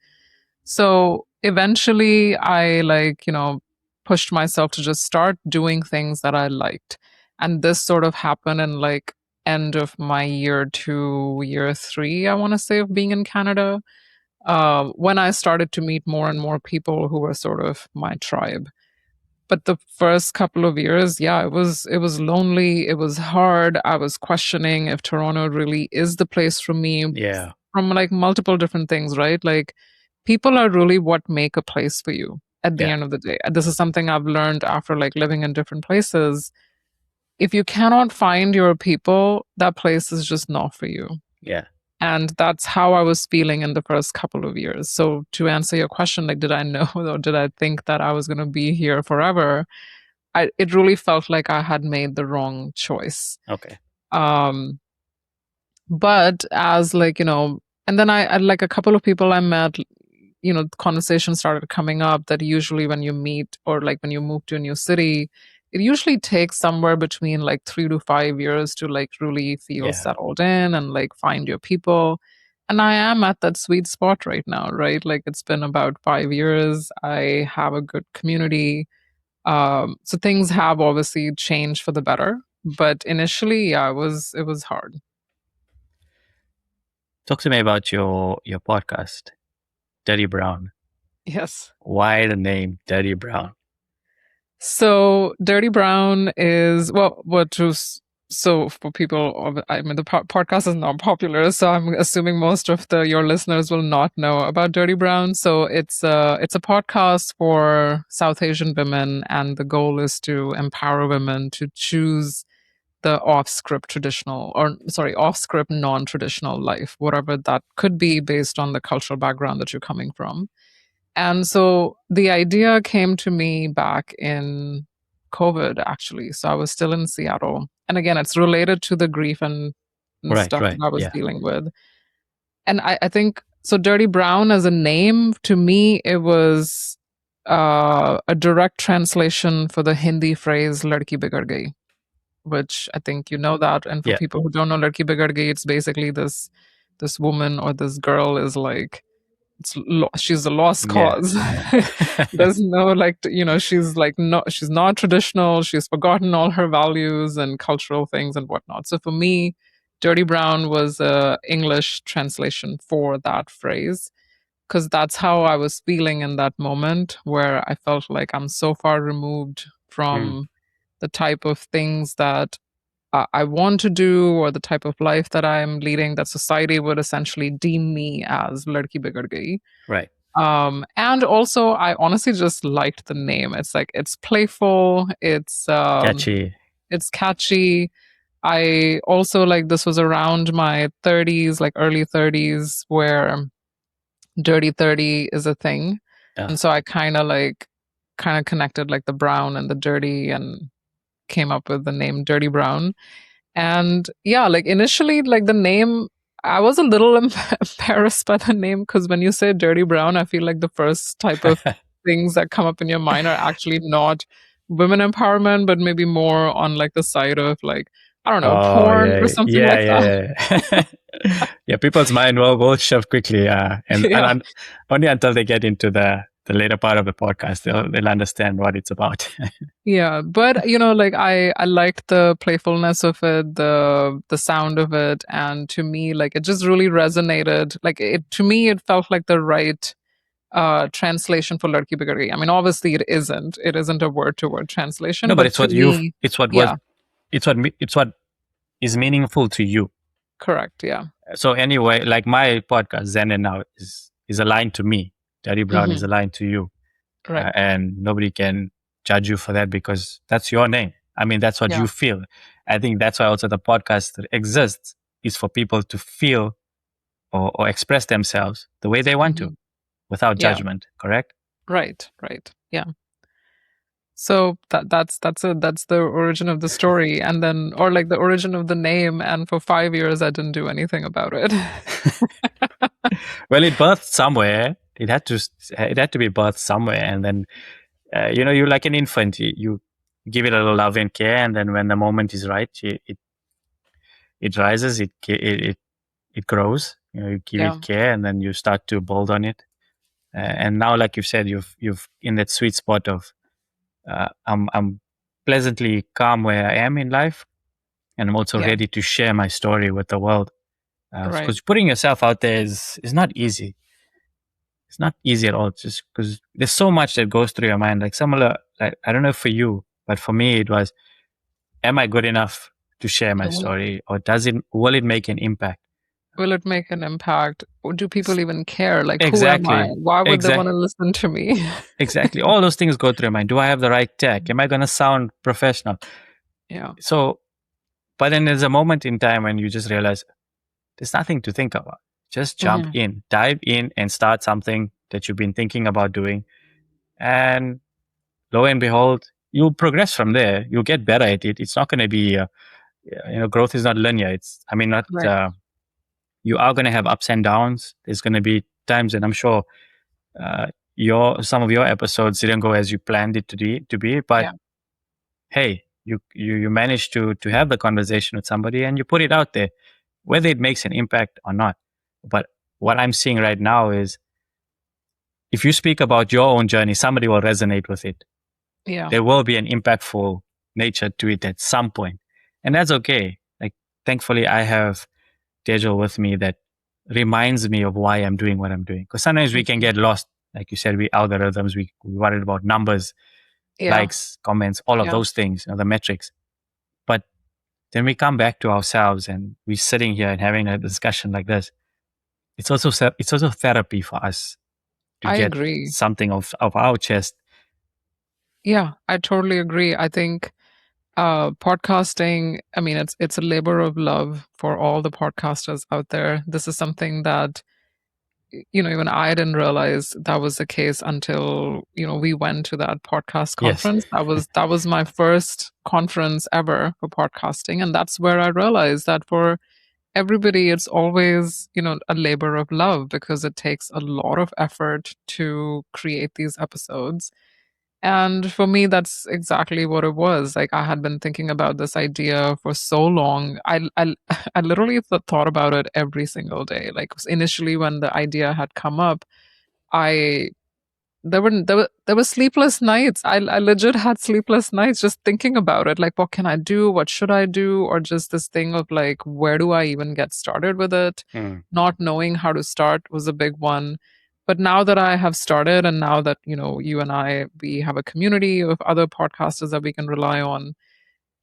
So eventually I like, pushed myself to just start doing things that I liked. And this sort of happened in like end of my year 2, year 3, I want to say, of being in Canada, when I started to meet more and more people who were sort of my tribe. But the first couple of years, yeah, it was lonely, it was hard. I was questioning if Toronto really is the place for me. Yeah. From like multiple different things, right? Like people are really what make a place for you at the end of the day. This is something I've learned after like living in different places. If you cannot find your people, that place is just not for you. Yeah. And that's how I was feeling in the first couple of years. So to answer your question, like, did I know or did I think that I was going to be here forever? It really felt like I had made the wrong choice. Okay. But as like, and then I like a couple of people I met, conversations started coming up that usually when you meet or like when you move to a new city, it usually takes somewhere between like 3 to 5 years to like really feel settled in and like find your people. And I am at that sweet spot right now, right? Like it's been about 5 years. I have a good community. So things have obviously changed for the better, but initially, yeah, it was hard. Talk to me about your podcast, Dirty Brown. Yes. Why the name Dirty Brown? So Dirty Brown is so for people, I mean, the podcast is not popular, so I'm assuming most of your listeners will not know about Dirty Brown. So it's a podcast for South Asian women, and the goal is to empower women to choose the off-script non-traditional life, whatever that could be based on the cultural background that you're coming from. And so the idea came to me back in COVID, actually. So I was still in Seattle. And again, it's related to the grief and stuff that I was dealing with. And I think, so Dirty Brown as a name, to me, it was a direct translation for the Hindi phrase, Ladki Bigar Gayi, which I think you know that. And for people who don't know Ladki Bigar Gayi, it's basically this woman or this girl is like, she's a lost cause. There's no like, she's like, no, she's not traditional. She's forgotten all her values and cultural things and whatnot. So for me, Dirty Brown was a English translation for that phrase, because that's how I was feeling in that moment, where I felt like I'm so far removed from the type of things that I want to do, or the type of life that I'm leading, that society would essentially deem me as Ladki Bigar Gayi. Right. And also, I honestly just liked the name. It's like, it's playful, it's catchy. It's catchy. I also like, this was around my 30s, like early 30s, where dirty 30 is a thing. And so I kind of connected like the brown and the dirty and came up with the name Dirty Brown. And yeah, like initially, like the name, I was a little embarrassed by the name, because when you say Dirty Brown, I feel like the first type of things that come up in your mind are actually not women empowerment, but maybe more on like the side of like, I don't know, porn or something like that. Yeah, people's mind will shift quickly, and only until they get into the the later part of the podcast, they'll understand what it's about. Yeah, but like I liked the playfulness of it, the sound of it, and to me, like it just really resonated. Like it to me, it felt like the right translation for Ladki Bigadi. I mean, obviously, it isn't. It isn't a word to word translation, No, but but it's to what you. me, It's what was. yeah, It's what is meaningful to you. correct. Yeah, So anyway, like my podcast, Zen Now, is aligned to me. Daddy Brown is hmm aligned to you, right. and nobody can judge you for that because that's your name. I mean, that's what Yeah, you feel. I think that's why also the podcast exists is for people to feel or express themselves the way they want hmm to, without yeah, judgment. Correct? right. Yeah. So that's the origin of the story, and then or like the origin of the name. And for 5 years, I didn't do anything about it. Well, it birthed somewhere. It had to. It had to be birthed somewhere, and then you're like an infant. You give it a little love and care, and then when the moment is right, it rises. It grows. You give Yeah, it care, and then you start to build on it. And now, like you said, you've in that sweet spot of I'm pleasantly calm where I am in life, and I'm also yeah, ready to share my story with the world. right. Because putting yourself out there is not easy. It's not easy at all. Just because there's so much that goes through your mind. Like similar, like, I don't know for you, but for me, it was: am I good enough to share my Mhm. story, or will it make an impact? Will it make an impact? Or do people even care? Like, who am I? Exactly, Why would they want exactly, to listen to me? exactly. All those things go through your mind. Do I have the right tech? Am I going to sound professional? Yeah. So, but then there's a moment in time when you just realize there's nothing to think about. Just jump hmm in, dive in, and start something that you've been thinking about doing. And lo and behold, you'll progress from there. You'll get better at it. It's not going to be, growth is not linear. I mean, not, Right. you are going to have ups and downs. There's going to be times, and I'm sure uh, some of your episodes didn't go as you planned it to be, but Yeah. hey, you managed to have the conversation with somebody and you put it out there, whether it makes an impact or not. But what I'm seeing right now is if you speak about your own journey, somebody will resonate with it. Yeah. There will be an impactful nature to it at some point. And that's okay. Like, thankfully, I have Tejal with me that reminds me of why I'm doing what I'm doing. Because sometimes we can Mhm. get lost. Like you said, we algorithms, we worried about numbers, Yeah. likes, comments, all of Yeah. those things, the metrics. But then we come back to ourselves and we're sitting here and having a discussion like this. It's also therapy for us to I get agree. something of our chest. Yeah, I totally agree. I think podcasting, I mean, it's a labor of love for all the podcasters out there. This is something that even I didn't realize that was the case until, we went to that podcast Yes. conference. That was my first conference ever for podcasting. And that's where I realized that for everybody, it's always, a labor of love because it takes a lot of effort to create these episodes. And for me, that's exactly what it was. Like I had been thinking about this idea for so long. I literally thought about it every single day. Like initially when the idea had come up, I there were sleepless nights. I legit had sleepless nights just thinking about it. Like, what can I do? What should I do? Or just this thing of like, where do I even get started with it? Mm. Not knowing how to start was a big one. But now that I have started, and now that you and we have a community of other podcasters that we can rely on.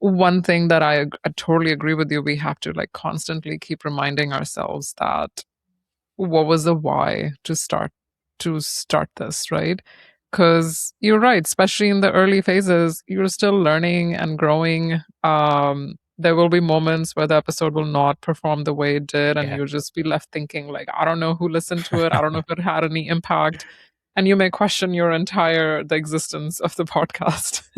One thing that I totally agree with you, we have to like constantly keep reminding ourselves that what was the why to start this, right? Because you're right, especially in the early phases, you're still learning and growing. There will be moments where the episode will not perform the way it did, and Yeah. you'll just be left thinking, like, I don't know who listened to it. I don't know if it had any impact. And you may question the existence of the podcast.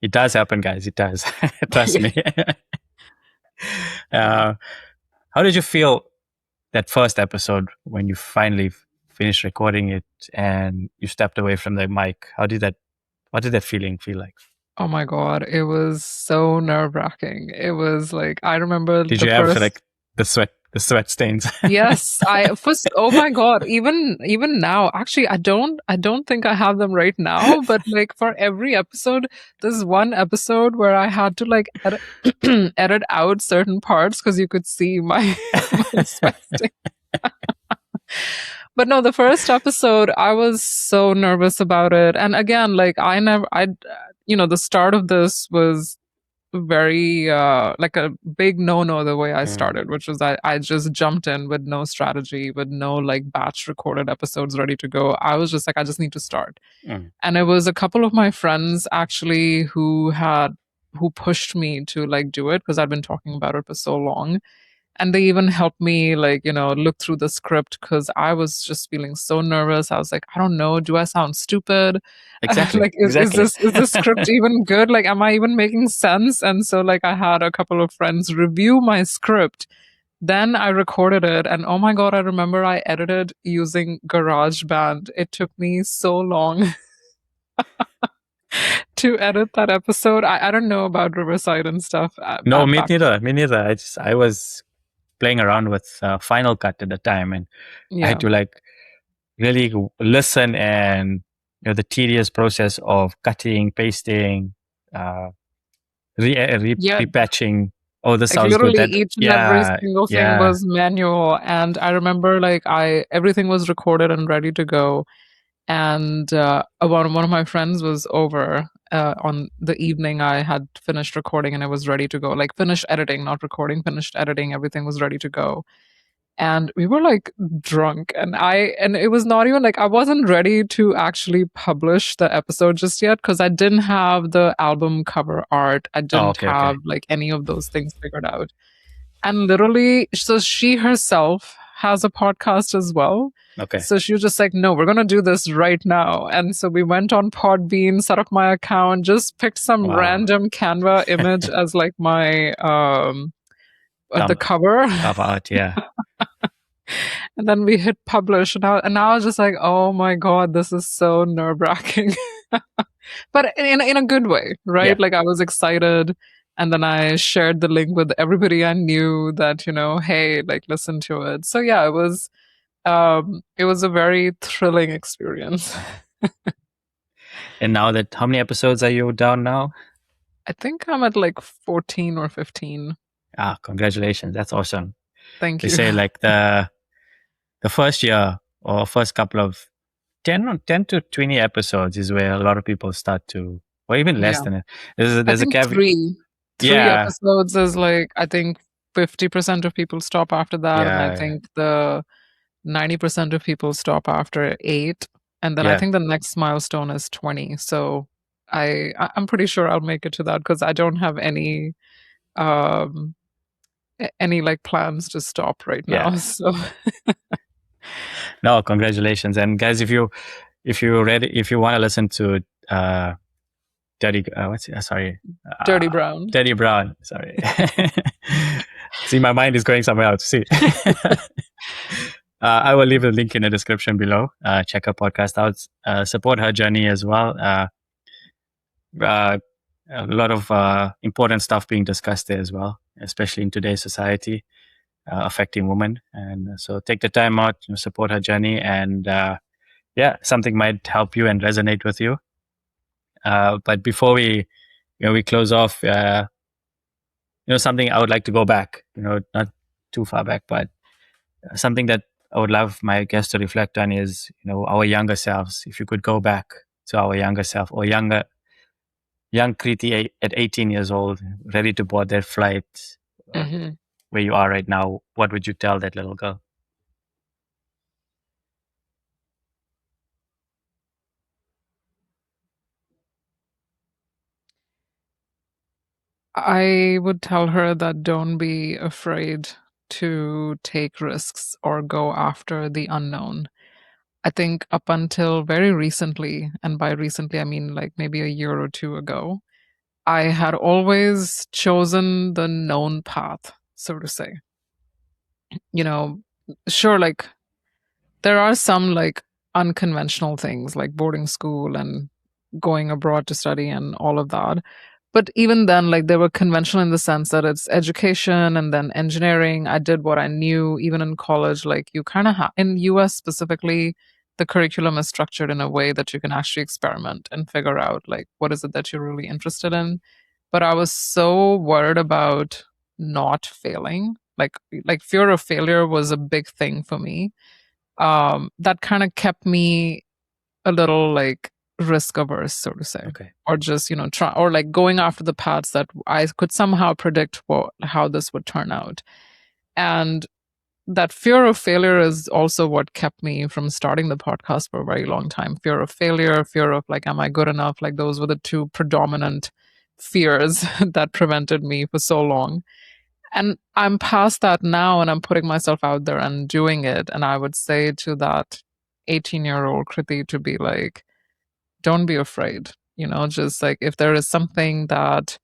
It does happen, guys. It does. Trust me. uh, how did you feel that first episode when you finally finished recording it and you stepped away from the mic? What did that feeling feel like? Oh my God, it was so nerve wracking. It was like, I remember Did the you have first. like the sweat the sweat stains. Yes, I first. Oh my God! Even now, actually, I don't think I have them right now. But like for every episode, there's one episode where I had to like edit, edit out certain parts because you could see my my sweat stain. But no, the first episode, I was so nervous about it. And again, like the start of this was very like a big no the way I started, which was I just jumped in with no strategy, with no like batch recorded episodes ready to go. I was just like, I just need to start. And it was a couple of my friends actually who pushed me to like do it because I'd been talking about it for so long. And they even helped me like look through the script because I was just feeling so nervous. I was like, I don't know, do I sound stupid? Exactly. Like is this script even good? Like, am I even making sense? And so like I had a couple of friends review my script. Then I recorded it, and oh my God, I remember I edited using GarageBand. It took me so long to edit that episode. I don't know about Riverside and stuff. No, me neither. Me neither. I was playing around with Final Cut at the time, and I had to like really listen and the tedious process of cutting, pasting, repatching. Oh, this like sounds good. literally each and every single thing was manual. And I remember like everything was recorded and ready to go. And one of my friends was over on the evening I had finished recording and I was ready to go. Like finished editing, not recording, finished editing, everything was ready to go. And we were like drunk, and it was not even like I wasn't ready to actually publish the episode just yet because I didn't have the album cover art. I didn't have like any of those things figured out. And literally, so she herself has a podcast as well. Okay. So she was just like, no, we're going to do this right now. And so we went on Podbean, set up my account, just picked some random Canva image as like my the cover. Cover art, yeah. And then we hit publish, and I was just like, oh my God, this is so nerve-wracking. But in a good way, right? Yeah. Like I was excited, and then I shared the link with everybody I knew that, hey, like listen to it. So yeah, it was a very thrilling experience. And now how many episodes are you down now? I think I'm at like 14 or 15. Ah, congratulations. That's awesome. Thank you. They say like the first year or first couple of 10 to 20 episodes is where a lot of people start to, or even less than it. There's I think three episodes is like, I think 50% of people stop after that. And I think the 90% of people stop after 8. And then I think the next milestone is 20. So I'm pretty sure I'll make it to that because I don't have any like plans to stop right now. So no, congratulations. And guys, if you want to listen to Dirty Brown. Dirty Brown, sorry. See, my mind is going somewhere else. See. I will leave a link in the description below. Check her podcast out. Support her journey as well. A lot of important stuff being discussed there as well, especially in today's society, affecting women. And so take the time out, support her journey, and something might help you and resonate with you. But before we close off, something I would like to go back, not too far back, but something that I would love my guests to reflect on is, our younger selves. If you could go back to our younger self or young Kriti at 18 years old, ready to board that flight, where you are right now, what would you tell that little girl? I would tell her that don't be afraid to take risks or go after the unknown. I think up until very recently, and by recently I mean like maybe a year or two ago, I had always chosen the known path, so to say. Sure, like there are some like unconventional things like boarding school and going abroad to study and all of that. But even then, like they were conventional in the sense that it's education and then engineering. I did what I knew. Even in college, like you kind of in US specifically, the curriculum is structured in a way that you can actually experiment and figure out like what is it that you're really interested in. But I was so worried about not failing. Like fear of failure was a big thing for me. That kind of kept me a little like risk averse, so to say. Okay. Or just, try or like going after the paths that I could somehow predict how this would turn out. And that fear of failure is also what kept me from starting the podcast for a very long time. Fear of failure, fear of like, am I good enough? Like those were the two predominant fears that prevented me for so long. And I'm past that now and I'm putting myself out there and doing it. And I would say to that 18-year-old Kriti to be like, don't be afraid. Just like if there is something that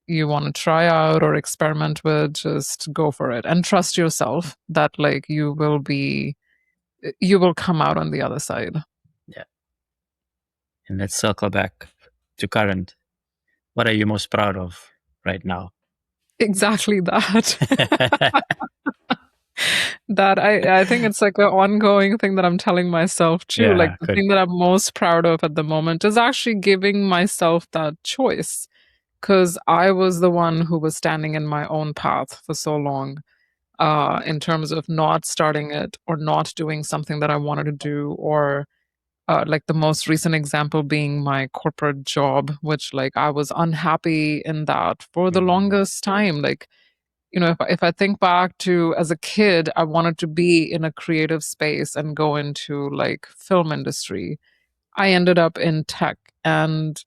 you want to try out or experiment with, just go for it and trust yourself that like you will come out on the other side. Yeah. And let's circle back to current. What are you most proud of right now? Exactly that. That I think it's like an ongoing thing that I'm telling myself too. Yeah, Like the good. thing that I'm most proud of at the moment is actually giving myself that choice. Because I was the one who was standing in my own path for so long, in terms of not starting it or not doing something that I wanted to do, or like the most recent example being my corporate job, which like I was unhappy in that for the longest time. Like, if I think back to as a kid, I wanted to be in a creative space and go into like film industry. I ended up in tech, and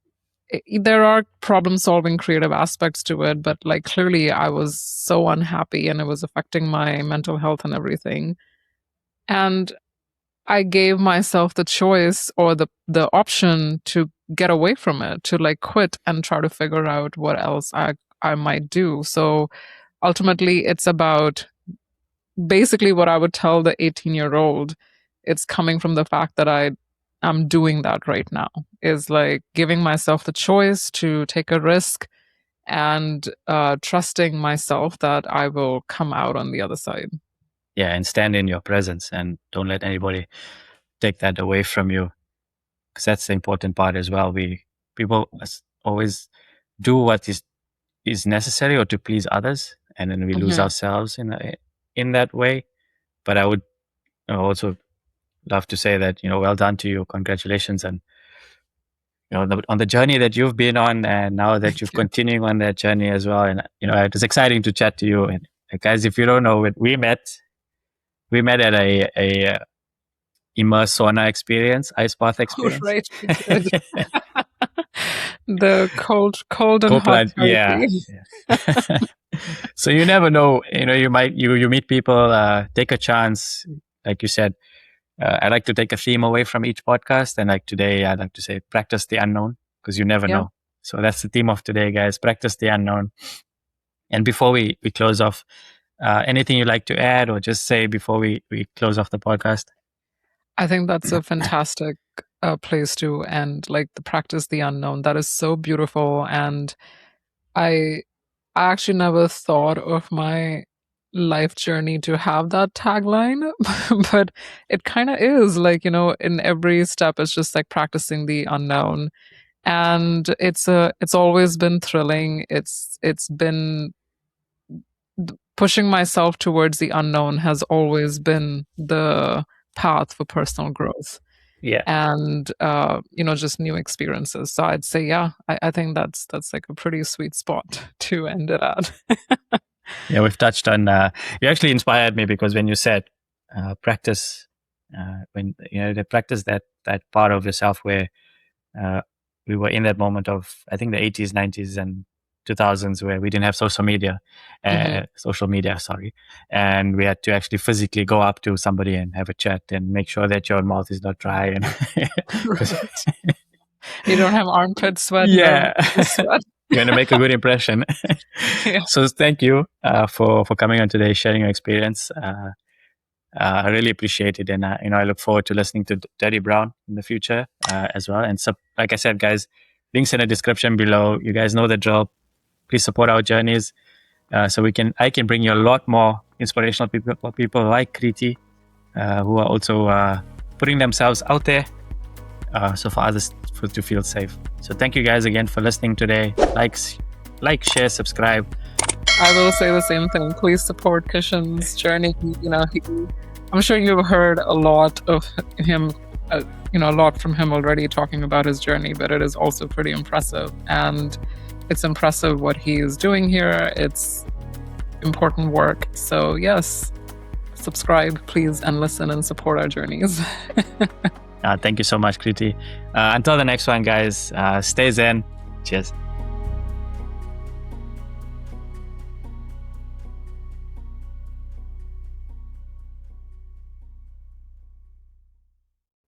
there are problem solving creative aspects to it, but like clearly I was so unhappy and it was affecting my mental health and everything. And I gave myself the choice or the option to get away from it, to like quit and try to figure out what else I might do. So ultimately it's about basically what I would tell the 18-year-old. It's coming from the fact that I'm doing that right now, is like giving myself the choice to take a risk and trusting myself that I will come out on the other side. Yeah, and stand in your presence and don't let anybody take that away from you, because that's the important part as well. People always do what is necessary or to please others, and then we lose Mhm. ourselves in that way. But I would also love to say that well done to you, congratulations, and on the journey that you've been on, and now that Thank you're you. continuing on that journey as well. And it was exciting to chat to you. And guys, if you don't know, we met at a immerse sauna experience, ice bath Oh, experience. right, we did. The cold and Cold hot plunge, yeah. therapy. So you never know. You meet people. Take a chance, like you said. I like to take a theme away from each podcast, and like today, I'd like to say practice the unknown, because you never Yeah. know. So that's the theme of today, guys. Practice the unknown. And before we close off, anything you'd like to add or just say before we close off the podcast? I think that's a fantastic place to end. Like the practice the unknown. That is so beautiful. And I actually never thought of my life journey to have that tagline, but it kind of is like, in every step, it's just like practicing the unknown. And it's always been thrilling. It's been pushing myself towards the unknown has always been the path for personal growth Yeah. and just new experiences. So I'd say I think that's like a pretty sweet spot to end it at. Yeah, we've touched on. You actually inspired me, because when you said practice, when they practice that part of yourself where we were in that moment of, I think, the 80s, 90s, and 2000s, where we didn't have social media, sorry, and we had to actually physically go up to somebody and have a chat and make sure that your mouth is not dry, and Right. You don't have armpit sweat, yeah, nervous sweat. you're gonna make a good impression. Yeah. So thank you for coming on today, sharing your experience. I really appreciate it, and I look forward to listening to Dirty Brown in the future as well. And so, like I said, guys, Links in the description below. You guys know the drill. Please support our journeys, so I can bring you a lot more inspirational people like Kriti, who are also putting themselves out there, so for others to feel safe. So thank you guys again for listening today. Like, share, subscribe. I will say the same thing. Please support Kishen's journey. I'm sure you've heard a lot of him, a lot from him already talking about his journey, but it is also pretty impressive. And it's impressive what he is doing here. It's important work. So yes, subscribe, please, and listen and support our journeys. Thank you so much, Kriti. Until the next one, guys, stay Zen. Cheers.